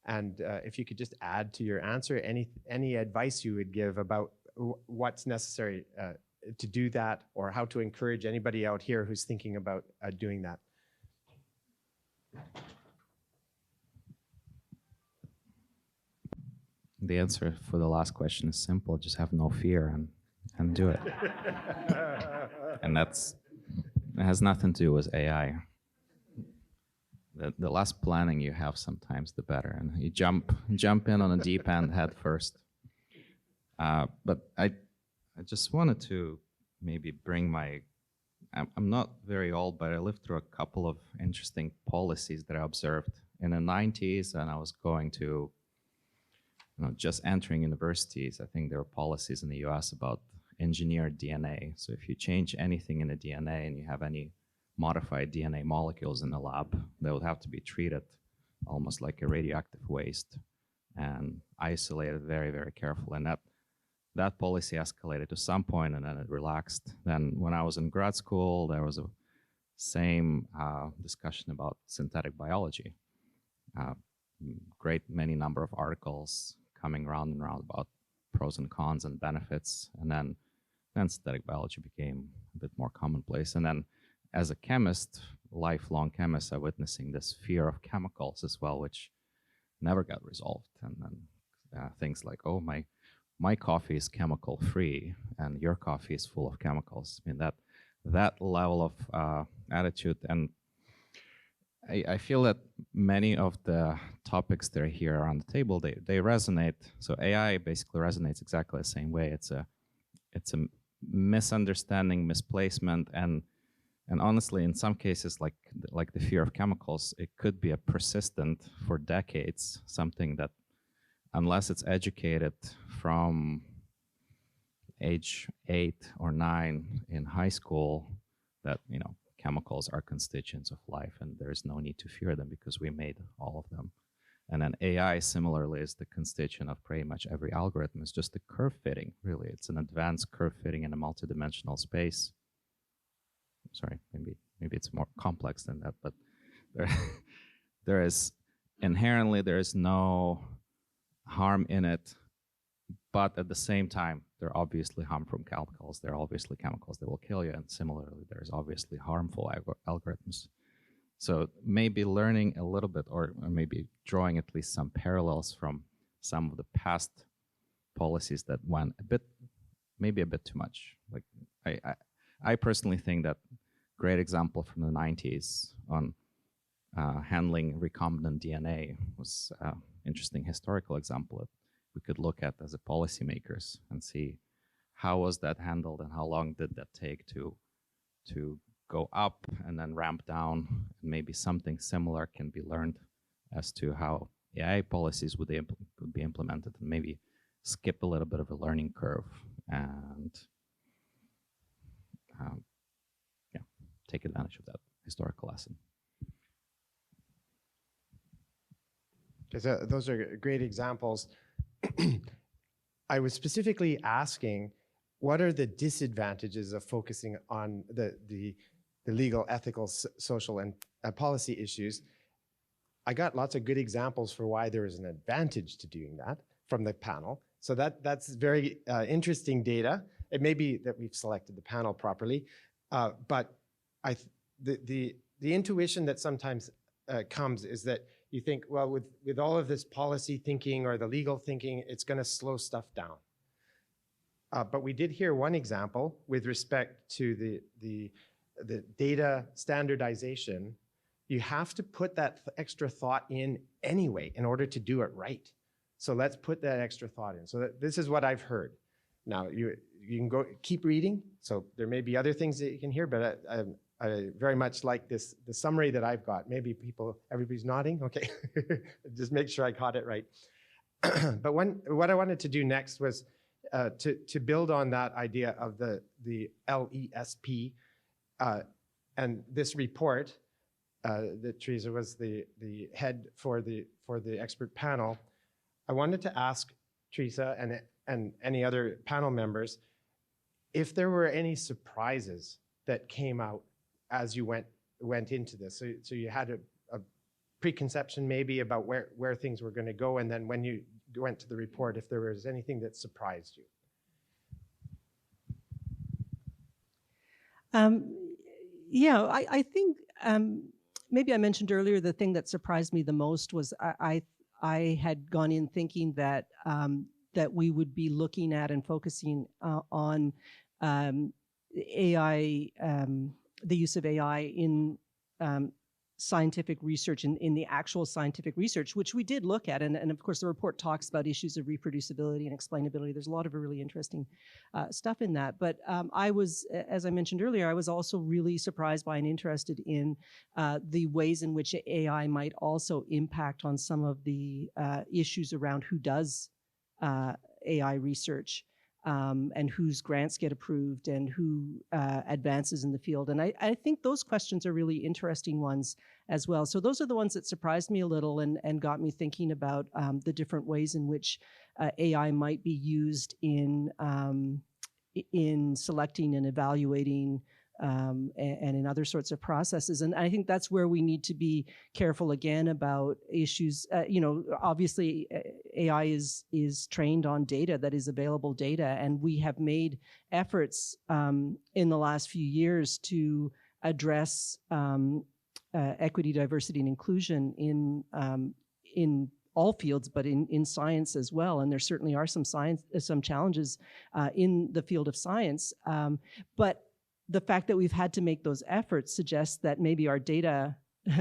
[SPEAKER 2] And if you could just add to your answer, any advice you would give about what's necessary to do that, or how to encourage anybody out here who's thinking about doing that.
[SPEAKER 7] The answer for the last question is simple: just have no fear and do it. And it has nothing to do with AI. The less planning you have, sometimes the better, and you jump in on a deep end head first. But I just wanted to maybe bring I'm not very old, but I lived through a couple of interesting policies that I observed in the 90s, and I was going to, just entering universities. I think there were policies in the US about engineered DNA. So if you change anything in the DNA and you have any modified DNA molecules in the lab, they would have to be treated almost like a radioactive waste and isolated very, very carefully. And that policy escalated to some point, and then it relaxed. Then when I was in grad school, there was a same discussion about synthetic biology. Great many number of articles coming round and round about pros and cons and benefits. And then synthetic biology became a bit more commonplace. And then as a chemist, lifelong chemist, I'm witnessing this fear of chemicals as well, which never got resolved. And then things like, oh, my coffee is chemical free and your coffee is full of chemicals. I mean, that level of attitude. And I feel that many of the topics that are here on the table, they resonate. So AI basically resonates exactly the same way. It's a misunderstanding, misplacement, and honestly, in some cases, like the fear of chemicals, it could be a persistent for decades, something that unless it's educated from age 8 or 9 in high school, that chemicals are constituents of life and there's no need to fear them because we made all of them. And then AI similarly is the constituent of pretty much every algorithm. It's just the curve fitting, really. It's an advanced curve fitting in a multidimensional space. Sorry, maybe it's more complex than that, but there is no harm in it, but at the same time, there are obviously harmful chemicals. There are obviously chemicals that will kill you, and similarly, there's obviously harmful algorithms. So maybe learning a little bit, or maybe drawing at least some parallels from some of the past policies that went maybe a bit too much. Like I personally think that great example from the 90s on handling recombinant DNA was an interesting historical example that we could look at as a policymakers and see how was that handled and how long did that take to go up and then ramp down. And maybe something similar can be learned as to how AI policies would be implemented, and maybe skip a little bit of a learning curve and take advantage of that historical lesson.
[SPEAKER 2] Those are great examples. I was specifically asking, what are the disadvantages of focusing on the legal, ethical, social, and policy issues? I got lots of good examples for why there is an advantage to doing that from the panel. So that's very interesting data. It may be that we've selected the panel properly, but the intuition that sometimes comes is that you think, well, with all of this policy thinking or the legal thinking, it's going to slow stuff down. But we did hear one example with respect to the data standardization. You have to put that extra thought in anyway in order to do it right. So let's put that extra thought in. So this is what I've heard. Now you can go keep reading. So there may be other things that you can hear, but I very much like the summary that I've got. Maybe everybody's nodding. Okay, just make sure I caught it right. But what I wanted to do next was to build on that idea of the LESP and this report that Teresa was the head for the expert panel. I wanted to ask Teresa and any other panel members if there were any surprises that came out as you went into this. So you had a preconception maybe about where things were going to go, and then when you went to the report, if there was anything that surprised you.
[SPEAKER 3] I think maybe I mentioned earlier the thing that surprised me the most was I had gone in thinking that that we would be looking at and focusing on AI, the use of AI in scientific research, in the actual scientific research, which we did look at. And of course, the report talks about issues of reproducibility and explainability. There's a lot of really interesting stuff in that. But I was, as I mentioned earlier, I was also really surprised by and interested in the ways in which AI might also impact on some of the issues around who does AI research. And whose grants get approved and who advances in the field. And I think those questions are really interesting ones as well. So those are the ones that surprised me a little and got me thinking about the different ways in which AI might be used in selecting and evaluating and in other sorts of processes. And I think that's where we need to be careful again about issues. Obviously AI is trained on data that is available data, and we have made efforts in the last few years to address equity, diversity, and inclusion in all fields, but in science as well. And there certainly are some challenges in the field of science. But the fact that we've had to make those efforts suggests that maybe our data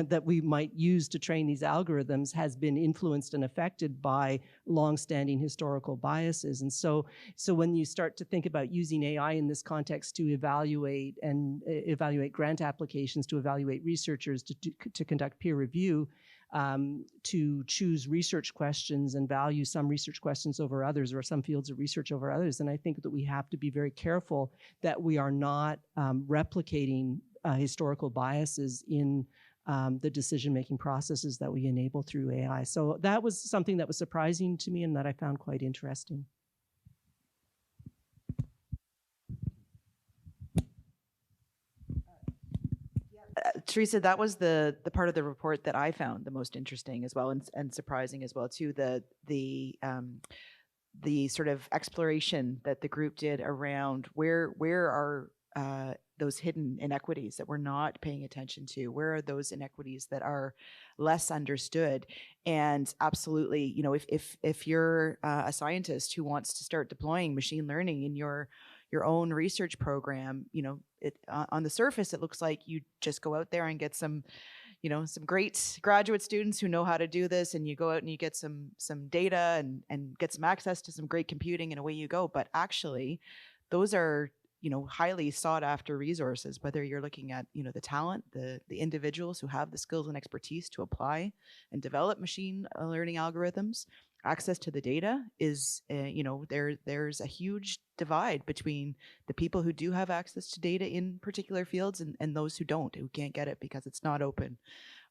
[SPEAKER 3] that we might use to train these algorithms has been influenced and affected by longstanding historical biases. And so when you start to think about using AI in this context to evaluate grant applications, to evaluate researchers, to conduct peer review, to choose research questions and value some research questions over others, or some fields of research over others. And I think that we have to be very careful that we are not replicating historical biases in the decision-making processes that we enable through AI. So that was something that was surprising to me and that I found quite interesting.
[SPEAKER 5] Teresa, that was the part of the report that I found the most interesting as well, and surprising as well too. The sort of exploration that the group did around where are those hidden inequities that we're not paying attention to? Where are those inequities that are less understood? And absolutely, if you're a scientist who wants to start deploying machine learning in your own research program, on the surface, it looks like you just go out there and get some great graduate students who know how to do this, and you go out and you get some data and get some access to some great computing, and away you go. But actually, those are highly sought after resources, whether you're looking at the talent, the individuals who have the skills and expertise to apply and develop machine learning algorithms. Access to the data is, there's a huge divide between the people who do have access to data in particular fields and those who don't, who can't get it because it's not open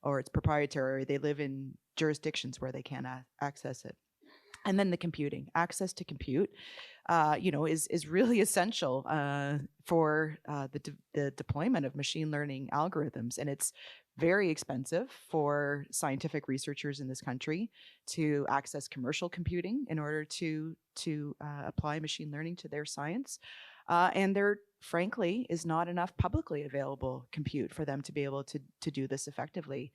[SPEAKER 5] or it's proprietary, or they live in jurisdictions where they can't access it. And then the computing, access to compute, is really essential for the deployment of machine learning algorithms. And it's very expensive for scientific researchers in this country to access commercial computing in order to apply machine learning to their science. And there, frankly, is not enough publicly available compute for them to be able to do this effectively.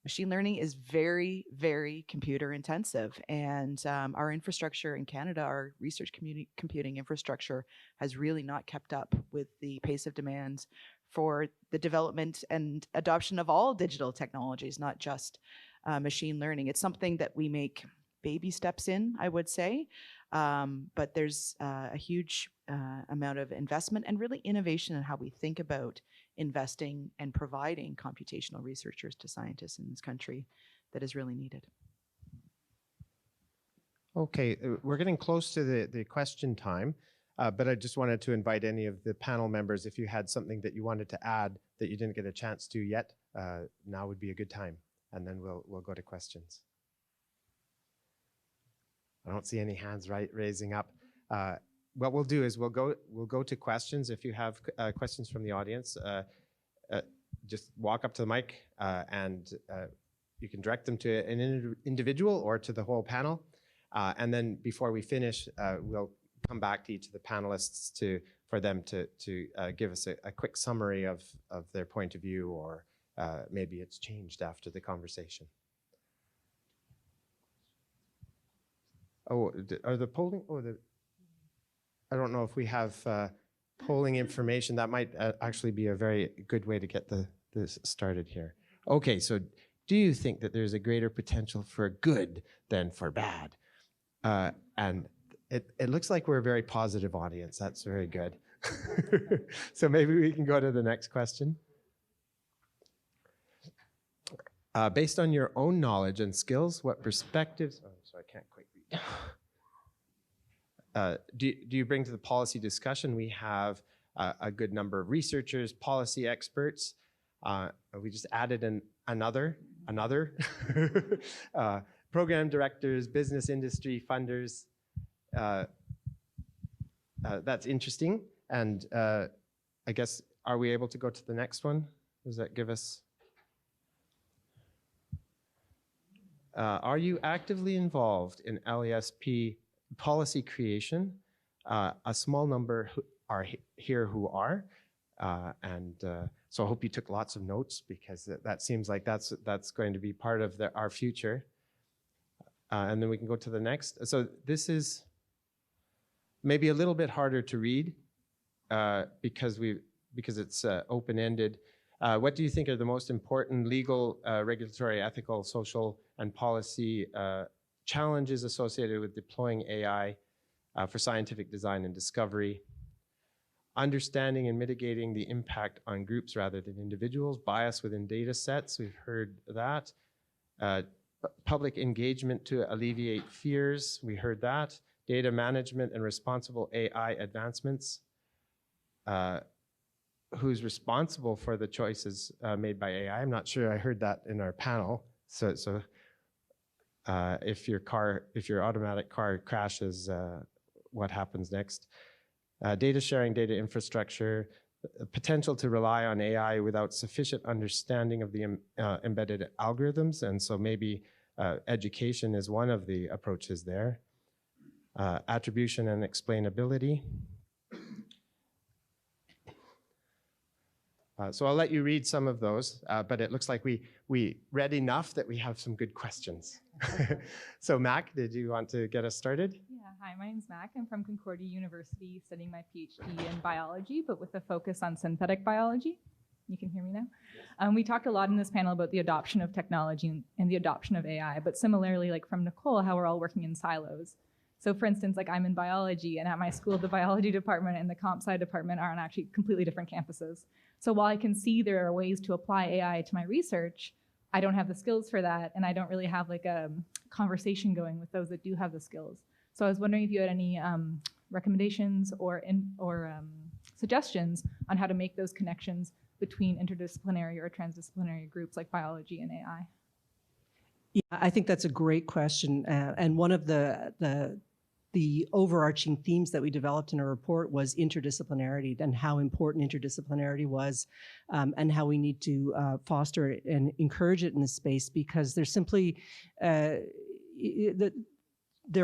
[SPEAKER 5] Machine learning is very, very computer intensive, and our infrastructure in Canada, our research computing infrastructure, has really not kept up with the pace of demand for the development and adoption of all digital technologies, not just machine learning. It's something that we make baby steps in, I would say, but there's a huge amount of investment and really innovation in how we think about investing and providing computational researchers to scientists in this country that is really needed.
[SPEAKER 2] Okay, we're getting close to the question time, but I just wanted to invite any of the panel members, if you had something that you wanted to add that you didn't get a chance to yet, now would be a good time, and then we'll go to questions. I don't see any hands raising up. What we'll do is we'll go to questions. If you have questions from the audience, just walk up to the mic and you can direct them to an individual or to the whole panel. And then before we finish, we'll come back to each of the panelists for them to give us a quick summary of their point of view, or maybe it's changed after the conversation. Oh, are the polling? Oh, I don't know if we have polling information. That might actually be a very good way to get this started here. Okay, so do you think that there's a greater potential for good than for bad? And it looks like we're a very positive audience. That's very good. So maybe we can go to the next question. Based on your own knowledge and skills, what perspectives, oh, sorry, I can't quite read. Do you bring to the policy discussion? We have a good number of researchers, policy experts. We just added another program directors, business industry funders. That's interesting. And I guess, are we able to go to the next one? Does that give us? Are you actively involved in LESP policy creation? A small number are here who are. So I hope you took lots of notes, because that seems like that's going to be part of our future. And then we can go to the next. So this is maybe a little bit harder to read because it's open-ended. What do you think are the most important legal, regulatory, ethical, social, and policy challenges associated with deploying AI for scientific design and discovery? Understanding and mitigating the impact on groups rather than individuals, bias within data sets, we've heard that. Public engagement to alleviate fears, we heard that. Data management and responsible AI advancements. Who's responsible for the choices made by AI? I'm not sure I heard that in our panel. So if your automatic car crashes, what happens next? Data sharing, data infrastructure, potential to rely on AI without sufficient understanding of the embedded algorithms. And so maybe education is one of the approaches there. Attribution and explainability. So I'll let you read some of those, but it looks like we read enough that we have some good questions. So Mack, did you want to get us started?
[SPEAKER 1] Yeah, hi, my name's Mack. I'm from Concordia University studying my PhD in biology, but with a focus on synthetic biology. You can hear me now? We talked a lot in this panel about the adoption of technology and the adoption of AI, but similarly, like from Nicole, how we're all working in silos. So for instance, like I'm in biology, and at my school, the biology department and the comp sci department are on actually completely different campuses. So while I can see there are ways to apply AI to my research, I don't have the skills for that, and I don't really have like a conversation going with those that do have the skills. So I was wondering if you had any recommendations or suggestions on how to make those connections between interdisciplinary or transdisciplinary groups like biology and AI.
[SPEAKER 3] Yeah, I think that's a great question. And one of the overarching themes that we developed in our report was interdisciplinarity, and how important interdisciplinarity was, and how we need to foster it and encourage it in this space, because there's simply, there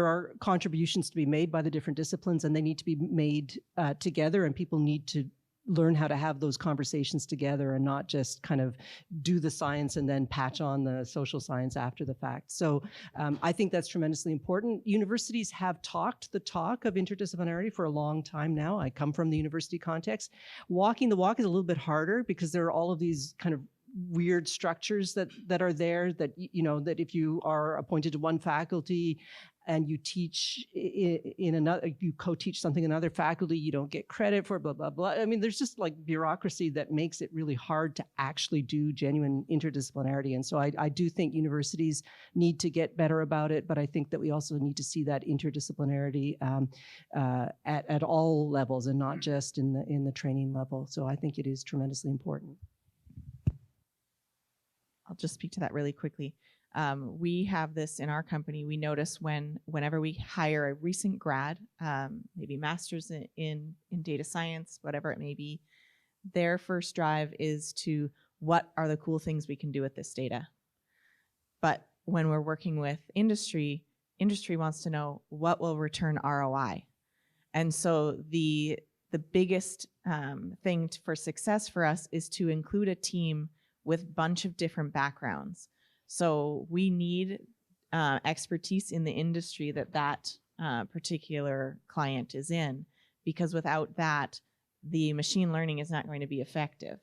[SPEAKER 3] are contributions to be made by the different disciplines, and they need to be made together, and people need to learn how to have those conversations together and not just kind of do the science and then patch on the social science after the fact. So I think that's tremendously important. Universities have talked the talk of interdisciplinarity for a long time now. I come from the university context. Walking the walk is a little bit harder, because there are all of these kind of weird structures that are there, that, you know, that if you are appointed to one faculty and you teach in another, you co-teach something in another faculty, you don't get credit for blah, blah, blah. I mean, there's just like bureaucracy that makes it really hard to actually do genuine interdisciplinarity. And so I do think universities need to get better about it, but I think that we also need to see that interdisciplinarity at all levels, and not just in the training level. So I think it is tremendously important.
[SPEAKER 6] I'll just speak to that really quickly. We have this in our company. We notice whenever we hire a recent grad, maybe master's in data science, whatever it may be, their first drive is to, what are the cool things we can do with this data? But when we're working with industry wants to know what will return ROI. And so the biggest thing for success for us is to include a team with a bunch of different backgrounds. So we need expertise in the industry that particular client is in, because without that, the machine learning is not going to be effective.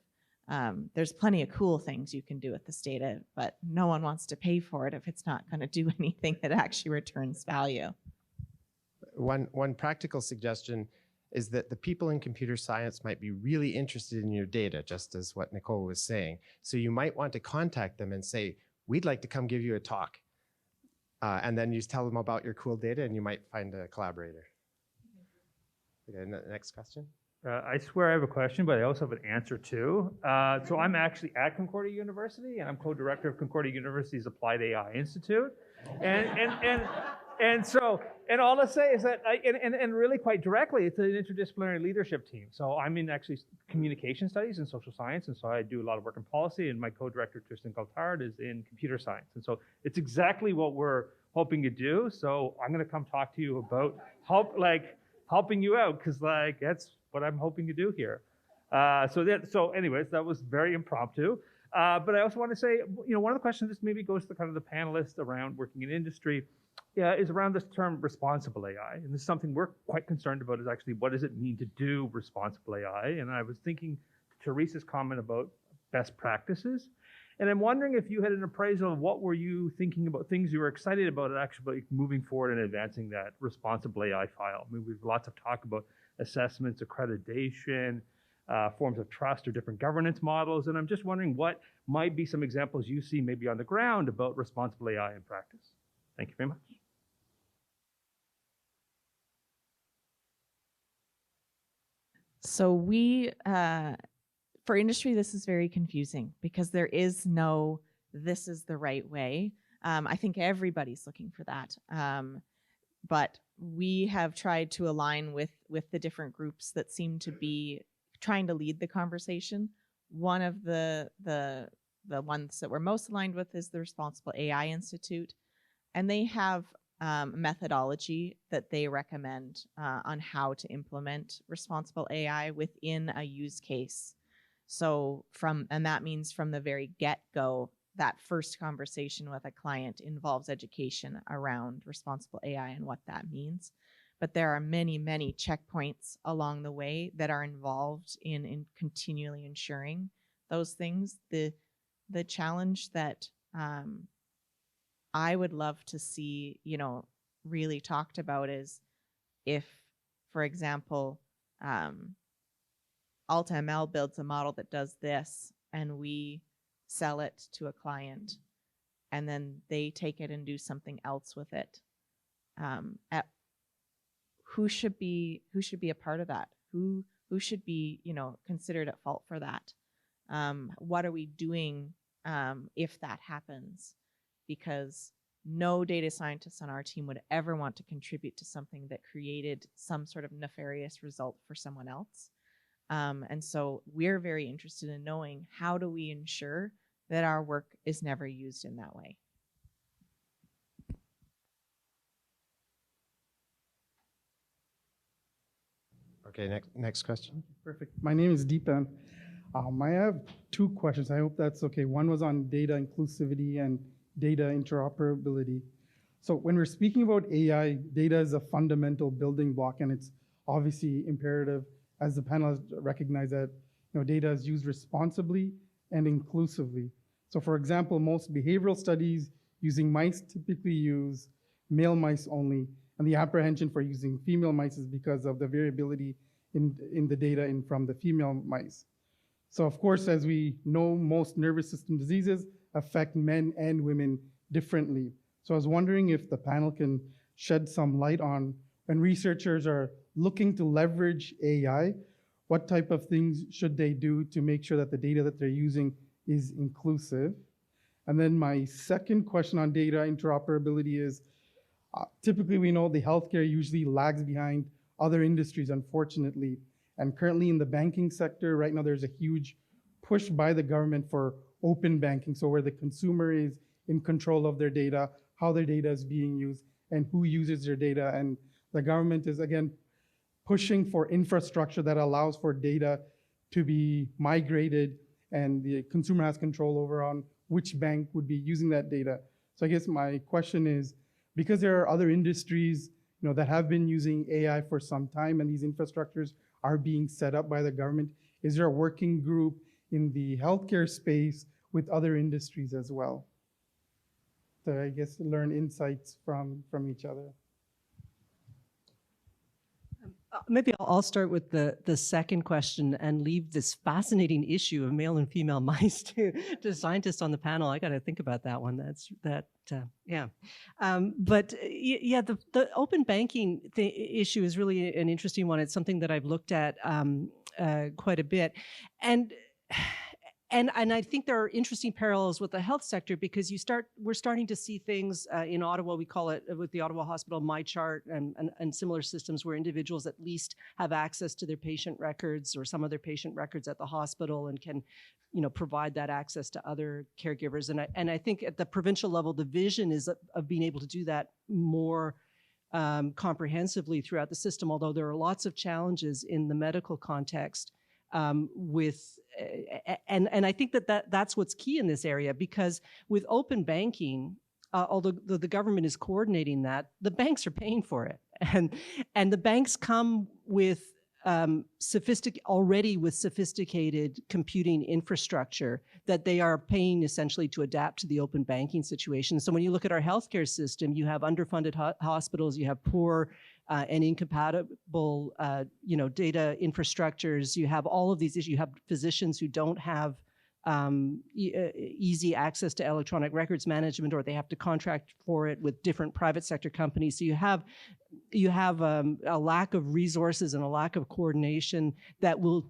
[SPEAKER 6] There's plenty of cool things you can do with this data, but no one wants to pay for it if it's not going to do anything that actually returns value.
[SPEAKER 2] One practical suggestion is that the people in computer science might be really interested in your data, just as what Nicole was saying. So you might want to contact them and say, we'd like to come give you a talk. And then you tell them about your cool data and you might find a collaborator. Okay, next question.
[SPEAKER 8] I swear I have a question, but I also have an answer too. So I'm actually at Concordia University, and I'm co-director of Concordia University's Applied AI Institute. And all I'll say is that, and really quite directly, it's an interdisciplinary leadership team. So I'm in actually communication studies and social science, and so I do a lot of work in policy, and my co-director, Tristan Galtard, is in computer science. And so it's exactly what we're hoping to do. So I'm gonna come talk to you about helping you out, because that's what I'm hoping to do here. So anyways, that was very impromptu. But I also want to say, one of the questions, this maybe goes to kind of the panelists around working in industry, is around this term responsible AI. And this is something we're quite concerned about, is actually what does it mean to do responsible AI? And I was thinking Teresa's comment about best practices. And I'm wondering if you had an appraisal of what were you thinking about, things you were excited about actually moving forward and advancing that responsible AI file. I mean, we've lots of talk about assessments, accreditation, forms of trust or different governance models. And I'm just wondering what might be some examples you see maybe on the ground about responsible AI in practice. Thank you very much.
[SPEAKER 6] So for industry, this is very confusing because there is no, this is the right way. I think everybody's looking for that. But we have tried to align with the different groups that seem to be trying to lead the conversation. One of the ones that we're most aligned with is the Responsible AI Institute. And they have a methodology that they recommend on how to implement responsible AI within a use case. So and that means from the very get-go, that first conversation with a client involves education around responsible AI and what that means. But there are many, many checkpoints along the way that are involved in continually ensuring those things. The challenge that I would love to see, really talked about is if, for example, AltaML builds a model that does this and we sell it to a client and then they take it and do something else with it. Who should be a part of that? Who should be, considered at fault for that? What are we doing if that happens? Because no data scientist on our team would ever want to contribute to something that created some sort of nefarious result for someone else. And so we're very interested in knowing, how do we ensure that our work is never used in that way?
[SPEAKER 2] Okay, next question.
[SPEAKER 9] Perfect. My name is Deepan. I have two questions. I hope that's okay. One was on data inclusivity and data interoperability. So when we're speaking about AI, data is a fundamental building block, and it's obviously imperative, as the panelists recognize, that data is used responsibly and inclusively. So for example, most behavioral studies using mice typically use male mice only, and the apprehension for using female mice is because of the variability in the data from the female mice. So of course, as we know, most nervous system diseases affect men and women differently. So I was wondering if the panel can shed some light on, when researchers are looking to leverage AI, what type of things should they do to make sure that the data that they're using is inclusive? And then my second question on data interoperability is, typically we know the healthcare usually lags behind other industries, unfortunately. And currently in the banking sector, right now there's a huge push by the government for open banking, so where the consumer is in control of their data, how their data is being used, and who uses their data. And the government is, again, pushing for infrastructure that allows for data to be migrated, and the consumer has control over on which bank would be using that data. So I guess my question is, because there are other industries, that have been using AI for some time, and these infrastructures are being set up by the government, is there a working group in the healthcare space with other industries as well? So I guess learn insights from each other.
[SPEAKER 3] Maybe I'll start with the second question and leave this fascinating issue of male and female mice to scientists on the panel. I got to think about that one. Yeah. The open banking issue is really an interesting one. It's something that I've looked at quite a bit, and I think there are interesting parallels with the health sector, because we're starting to see things in Ottawa. We call it, with the Ottawa Hospital, MyChart and similar systems, where individuals at least have access to their patient records or some of their patient records at the hospital, and can, provide that access to other caregivers. And I think at the provincial level, the vision is of being able to do that more comprehensively throughout the system. Although there are lots of challenges in the medical context and I think that's what's key in this area, because with open banking, although the government is coordinating that, the banks are paying for it, and the banks come with already with sophisticated computing infrastructure that they are paying essentially to adapt to the open banking situation. So when you look at our healthcare system, you have underfunded hospitals, you have poor and incompatible, data infrastructures. You have all of these issues. You have physicians who don't have easy access to electronic records management, or they have to contract for it with different private sector companies. So you have a lack of resources and a lack of coordination that will,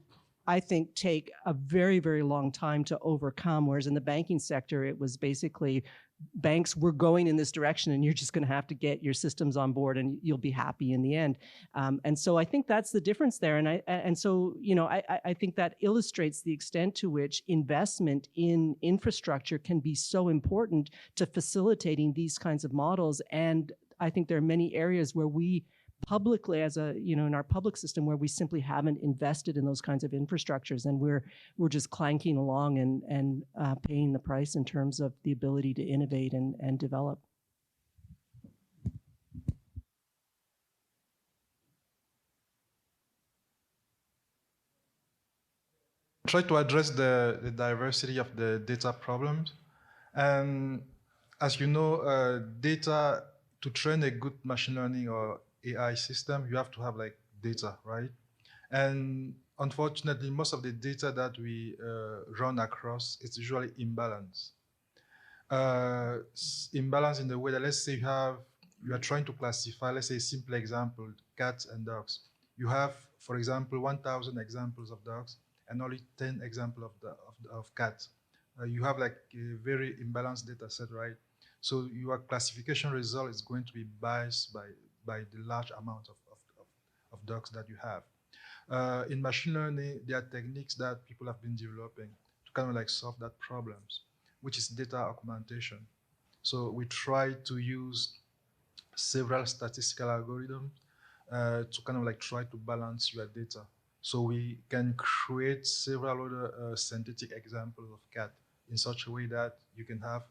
[SPEAKER 3] I think, take a very, very long time to overcome. Whereas in the banking sector, it was basically banks were going in this direction, and you're just going to have to get your systems on board, and you'll be happy in the end. And so I think that's the difference there. And so I think that illustrates the extent to which investment in infrastructure can be so important to facilitating these kinds of models. And I think there are many areas where we publicly, in our public system, where we simply haven't invested in those kinds of infrastructures, and we're just clanking along and paying the price in terms of the ability to innovate and develop.
[SPEAKER 4] Try to address the diversity of the data problems. And as you know, data, to train a good machine learning or AI system, you have to have data, right? And unfortunately, most of the data that we run across, it's usually imbalanced. Imbalance in the way that, let's say you are trying to classify, let's say a simple example, cats and dogs. You have, for example, 1,000 examples of dogs and only 10 examples of cats. You have a very imbalanced data set, right? So your classification result is going to be biased by the large amount of dogs that you have. In machine learning, there are techniques that people have been developing to kind of solve that problems, which is data augmentation. So we try to use several statistical algorithms to kind of try to balance your data. So we can create several other synthetic examples of cat in such a way that you can have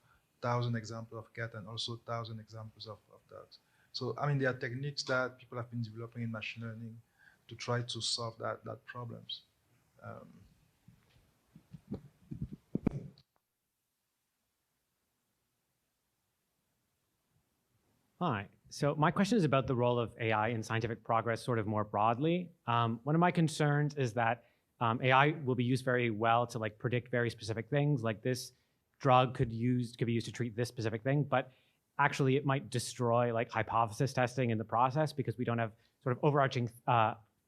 [SPEAKER 4] 1,000 examples of cat and also 1,000 examples of dogs. So, I mean, there are techniques that people have been developing in machine learning to try to solve that problems.
[SPEAKER 10] Hi. So my question is about the role of AI in scientific progress sort of more broadly. One of my concerns is that AI will be used very well to predict very specific things, like this drug could be used to treat this specific thing, but actually it might destroy hypothesis testing in the process because we don't have sort of overarching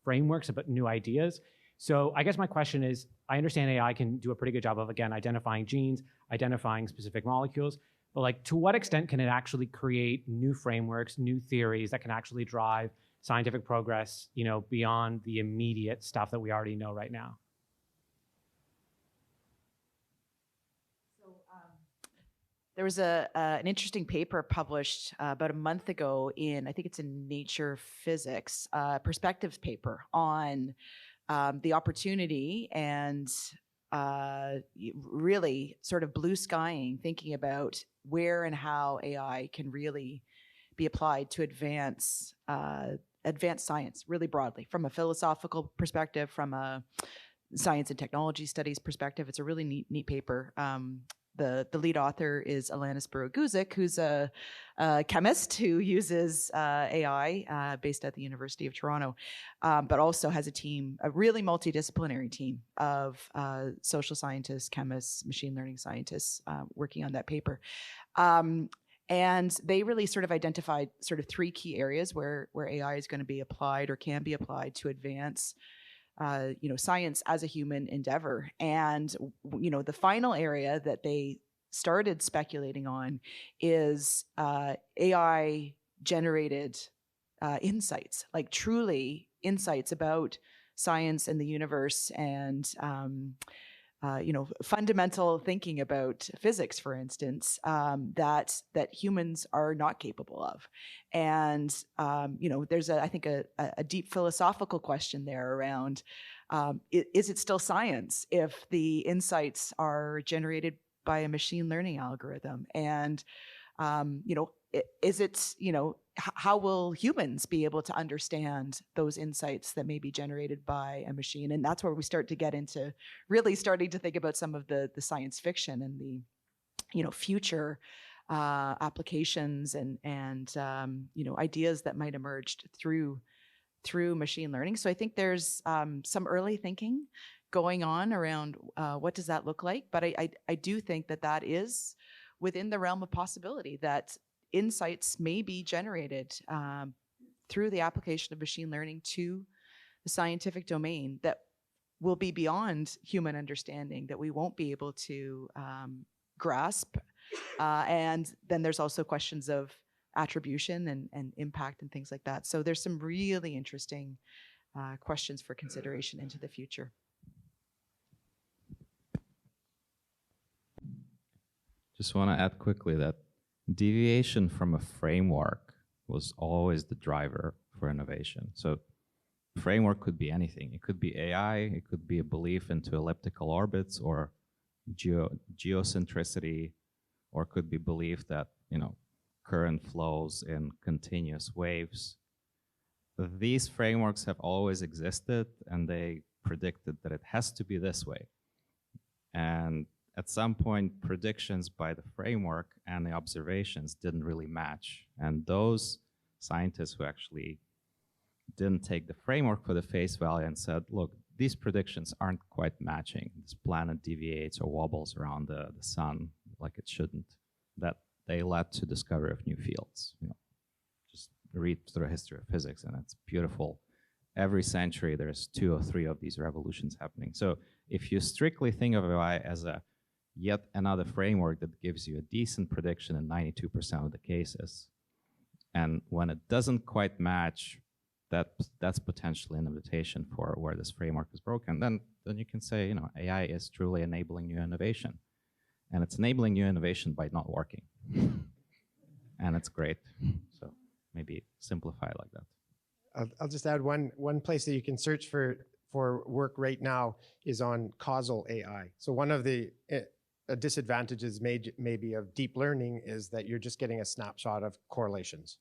[SPEAKER 10] frameworks about new ideas. So I guess my question is, I understand AI can do a pretty good job of, again, identifying genes, identifying specific molecules, but to what extent can it actually create new frameworks, new theories that can actually drive scientific progress, beyond the immediate stuff that we already know right now?
[SPEAKER 5] There was an interesting paper published about a month ago I think it's in Nature Physics, perspective paper on the opportunity and really sort of blue skying, thinking about where and how AI can really be applied to advance science really broadly, from a philosophical perspective, from a science and technology studies perspective. It's a really neat paper. The lead author is Alanis Burrow-Guzik, who's a chemist who uses AI based at the University of Toronto, but also has a really multidisciplinary team of social scientists, chemists, machine learning scientists working on that paper. And they really sort of identified sort of three key areas where AI is going to be applied or can be applied to advance science as a human endeavor. And, the final area that they started speculating on is AI generated insights, like truly insights about science and the universe, and fundamental thinking about physics, for instance, that humans are not capable of. And, there's I think a deep philosophical question there around, is it still science if the insights are generated by a machine learning algorithm? And, is it, how will humans be able to understand those insights that may be generated by a machine? And that's where we start to get into really starting to think about some of the science fiction and the, future applications and ideas that might emerge through machine learning. So I think there's some early thinking going on around what does that look like? But I do think that is within the realm of possibility, that insights may be generated through the application of machine learning to the scientific domain that will be beyond human understanding, that we won't be able to grasp. And then there's also questions of attribution and impact and things like that. So there's some really interesting questions for consideration into the future.
[SPEAKER 7] Just want to add quickly that deviation from a framework was always the driver for innovation. So framework could be anything. It could be AI, it could be a belief into elliptical orbits or geocentricity, or could be belief that, current flows in continuous waves. These frameworks have always existed, and they predicted that it has to be this way. And at some point, predictions by the framework and the observations didn't really match. And those scientists who actually didn't take the framework for the face value and said, look, these predictions aren't quite matching. This planet deviates or wobbles around the sun like it shouldn't. That they led to discovery of new fields. Just read through the history of physics, and it's beautiful. Every century, there's 2 or 3 of these revolutions happening. So if you strictly think of AI as a yet another framework that gives you a decent prediction in 92% of the cases, and when it doesn't quite match, that's potentially an invitation for where this framework is broken. Then you can say, AI is truly enabling new innovation, and it's enabling new innovation by not working, and it's great. So maybe simplify it like that.
[SPEAKER 2] I'll just add one place that you can search for work right now is on causal AI. So one of the disadvantages maybe of deep learning is that you're just getting a snapshot of correlations.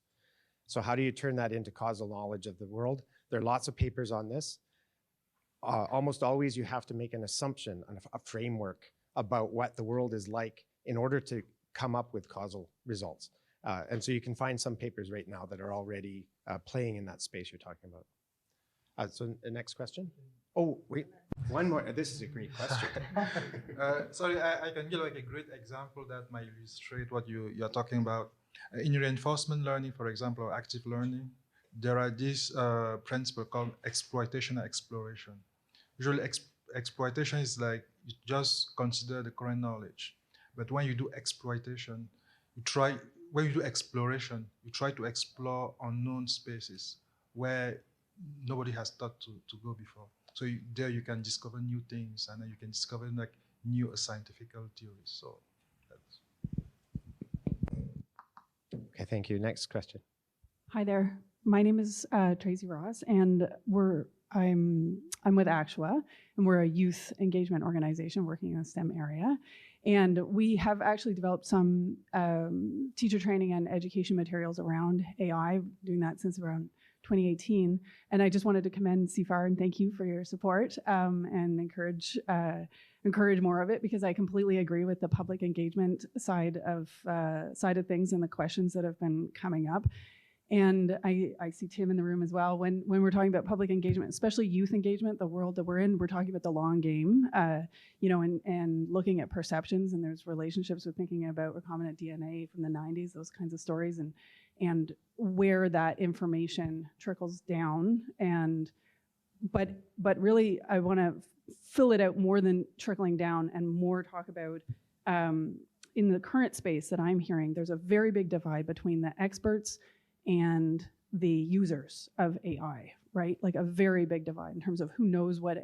[SPEAKER 2] So how do you turn that into causal knowledge of the world? There are lots of papers on this. Almost always you have to make an assumption, a framework about what the world is like in order to come up with causal results. And so you can find some papers right now that are already playing in that space you're talking about. So the next question. Oh, wait, one more. This is a great question.
[SPEAKER 4] Sorry, I can give like a great example that might illustrate what you're talking about. In reinforcement learning, for example, or active learning, there are these principles called exploitation and exploration. Usually exploitation is like you just consider the current knowledge. But when you do exploitation, when you do exploration, you try to explore unknown spaces where nobody has thought to go before. So there you can discover new things, and then you can discover like new scientific theories. So that's...
[SPEAKER 2] Okay, thank you. Next question.
[SPEAKER 11] Hi there. My name is Tracy Ross, and we're I'm with ACTUA, and we're a youth engagement organization working in the STEM area. And we have actually developed some teacher training and education materials around AI, doing that since around 2018. And I just wanted to commend CFAR and thank you for your support and encourage more of it, because I completely agree with the public engagement side of things and the questions that have been coming up. And I see Tim in the room as well. When we're talking about public engagement, especially youth engagement, the world that we're in, we're talking about the long game, and looking at perceptions. And there's relationships with thinking about recombinant DNA from the 90s, those kinds of stories, and where that information trickles down. But really, I want to fill it out more than trickling down and more talk about in the current space that I'm hearing, there's a very big divide between the experts and the users of AI, right? Like a very big divide in terms of who knows what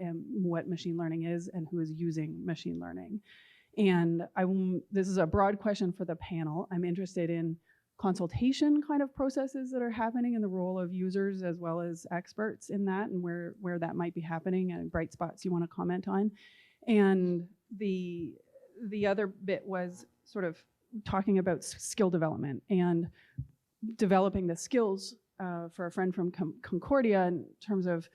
[SPEAKER 11] machine learning is and who is using machine learning. And this is a broad question for the panel. I'm interested in consultation kind of processes that are happening and the role of users as well as experts in that, and where that might be happening, and bright spots you want to comment on. And the other bit was sort of talking about skill development and developing the skills for a friend from Concordia in terms of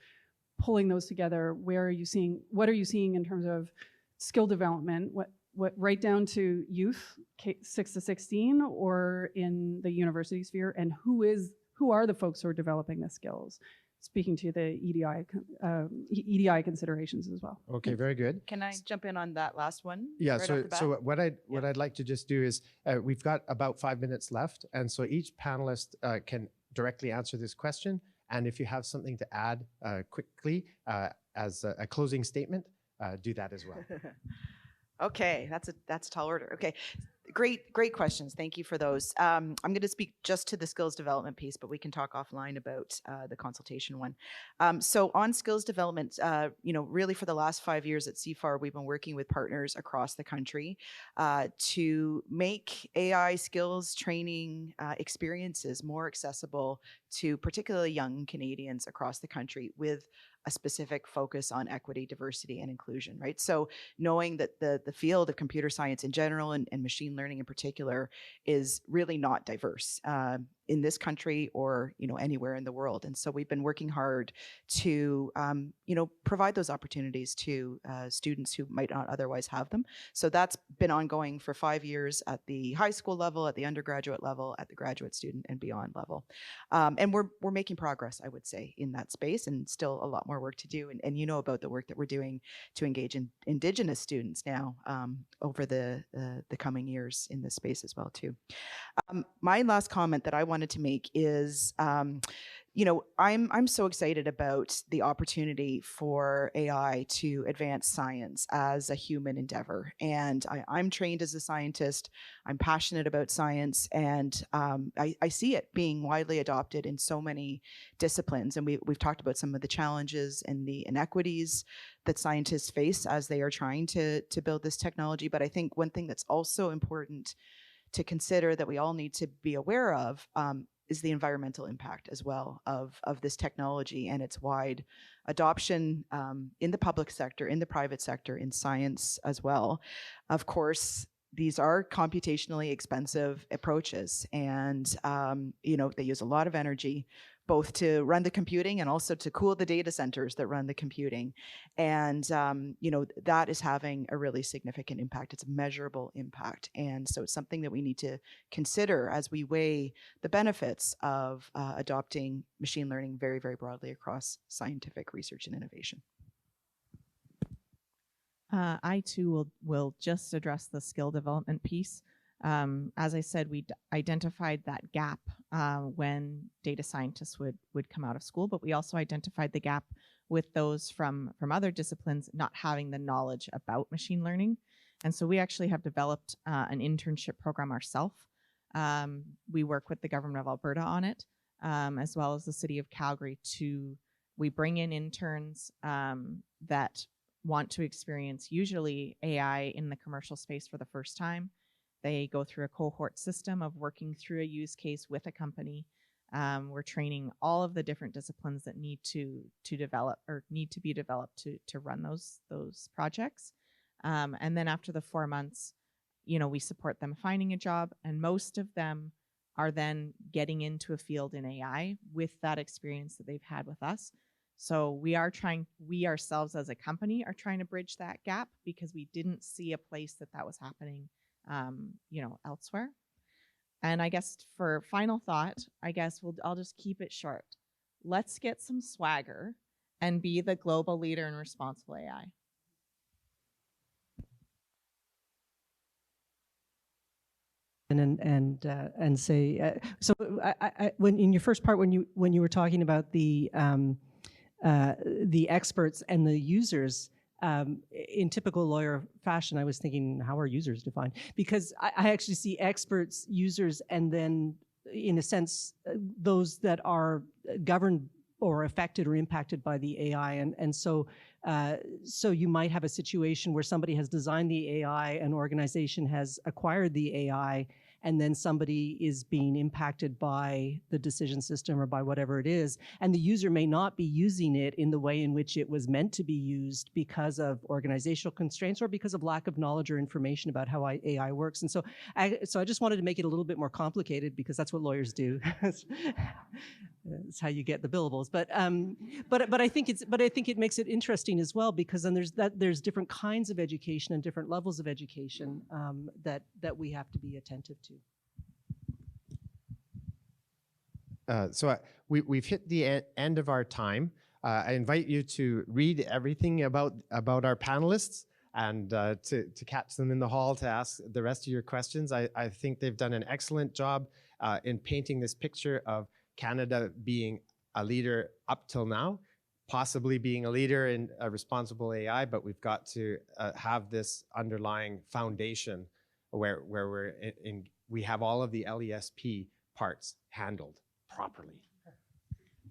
[SPEAKER 11] pulling those together. What are you seeing in terms of skill development? What right down to youth, 6 to 16, or in the university sphere, and who are the folks who are developing the skills? Speaking to the EDI considerations as well.
[SPEAKER 2] Okay, very good.
[SPEAKER 5] Can I jump in on that last one?
[SPEAKER 2] Yeah,
[SPEAKER 5] right off the bat?
[SPEAKER 2] so what I'd like to just do is we've got about 5 minutes left, and so each panelist can directly answer this question. And if you have something to add quickly as a closing statement, do that as well.
[SPEAKER 5] Okay, that's a tall order. Okay, great questions. Thank you for those. I'm going to speak just to the skills development piece, but we can talk offline about the consultation one. So on skills development, really for the last 5 years at CFAR, we've been working with partners across the country to make AI skills training experiences more accessible to particularly young Canadians across the country, with a specific focus on equity, diversity, and inclusion, right? So knowing that the field of computer science in general and machine learning in particular is really not diverse in this country or anywhere in the world. And so we've been working hard to provide those opportunities to students who might not otherwise have them. So that's been ongoing for 5 years at the high school level, at the undergraduate level, at the graduate student and beyond level. And we're making progress, I would say, in that space, and still a lot more work to do. And you know about the work that we're doing to engage in Indigenous students now over the coming years in this space as well too. My last comment that I wanted to make is, I'm so excited about the opportunity for AI to advance science as a human endeavor. And I'm trained as a scientist. I'm passionate about science, and I see it being widely adopted in so many disciplines. And we've talked about some of the challenges and the inequities that scientists face as they are trying to build this technology. But I think one thing that's also important to consider that we all need to be aware of is the environmental impact as well of this technology and its wide adoption in the public sector, in the private sector, in science as well. Of course, these are computationally expensive approaches, and they use a lot of energy, both to run the computing and also to cool the data centers that run the computing. And, that is having a really significant impact. It's a measurable impact. And so it's something that we need to consider as we weigh the benefits of adopting machine learning very, very broadly across scientific research and innovation.
[SPEAKER 6] I too will just address the skill development piece. As I said, we identified that gap when data scientists would come out of school, but we also identified the gap with those from other disciplines not having the knowledge about machine learning. And so we actually have developed an internship program ourselves. We work with the government of Alberta on it, as well as the city of Calgary. We bring in interns that want to experience usually AI in the commercial space for the first time. They go through a cohort system of working through a use case with a company. We're training all of the different disciplines that need to develop or need to be developed to run those projects. And then after the 4 months, we support them finding a job, and most of them are then getting into a field in AI with that experience that they've had with us. So we ourselves as a company are trying to bridge that gap because we didn't see a place that was happening, elsewhere. And I guess for final thought, I'll just keep it short. Let's get some swagger and be the global leader in responsible AI.
[SPEAKER 3] And say so. When in your first part, when you were talking about the experts and the users, in typical lawyer fashion, I was thinking, how are users defined? Because I actually see experts, users, and then, in a sense, those that are governed or affected or impacted by the AI. And so you might have a situation where somebody has designed the AI, an organization has acquired the AI, and then somebody is being impacted by the decision system or by whatever it is. And the user may not be using it in the way in which it was meant to be used because of organizational constraints or because of lack of knowledge or information about how AI works. And so I just wanted to make it a little bit more complicated because that's what lawyers do. It's how you get the billables. But I think it makes it interesting as well, because then there's different kinds of education and different levels of education that we have to be attentive to.
[SPEAKER 2] So we've hit the end of our time. I invite you to read everything about our panelists and to catch them in the hall to ask the rest of your questions. I think they've done an excellent job in painting this picture of Canada being a leader up till now, possibly being a leader in responsible AI, but we've got to have this underlying foundation where we have all of the LESP parts handled properly.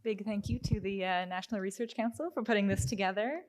[SPEAKER 1] Big thank you to the National Research Council for putting this together.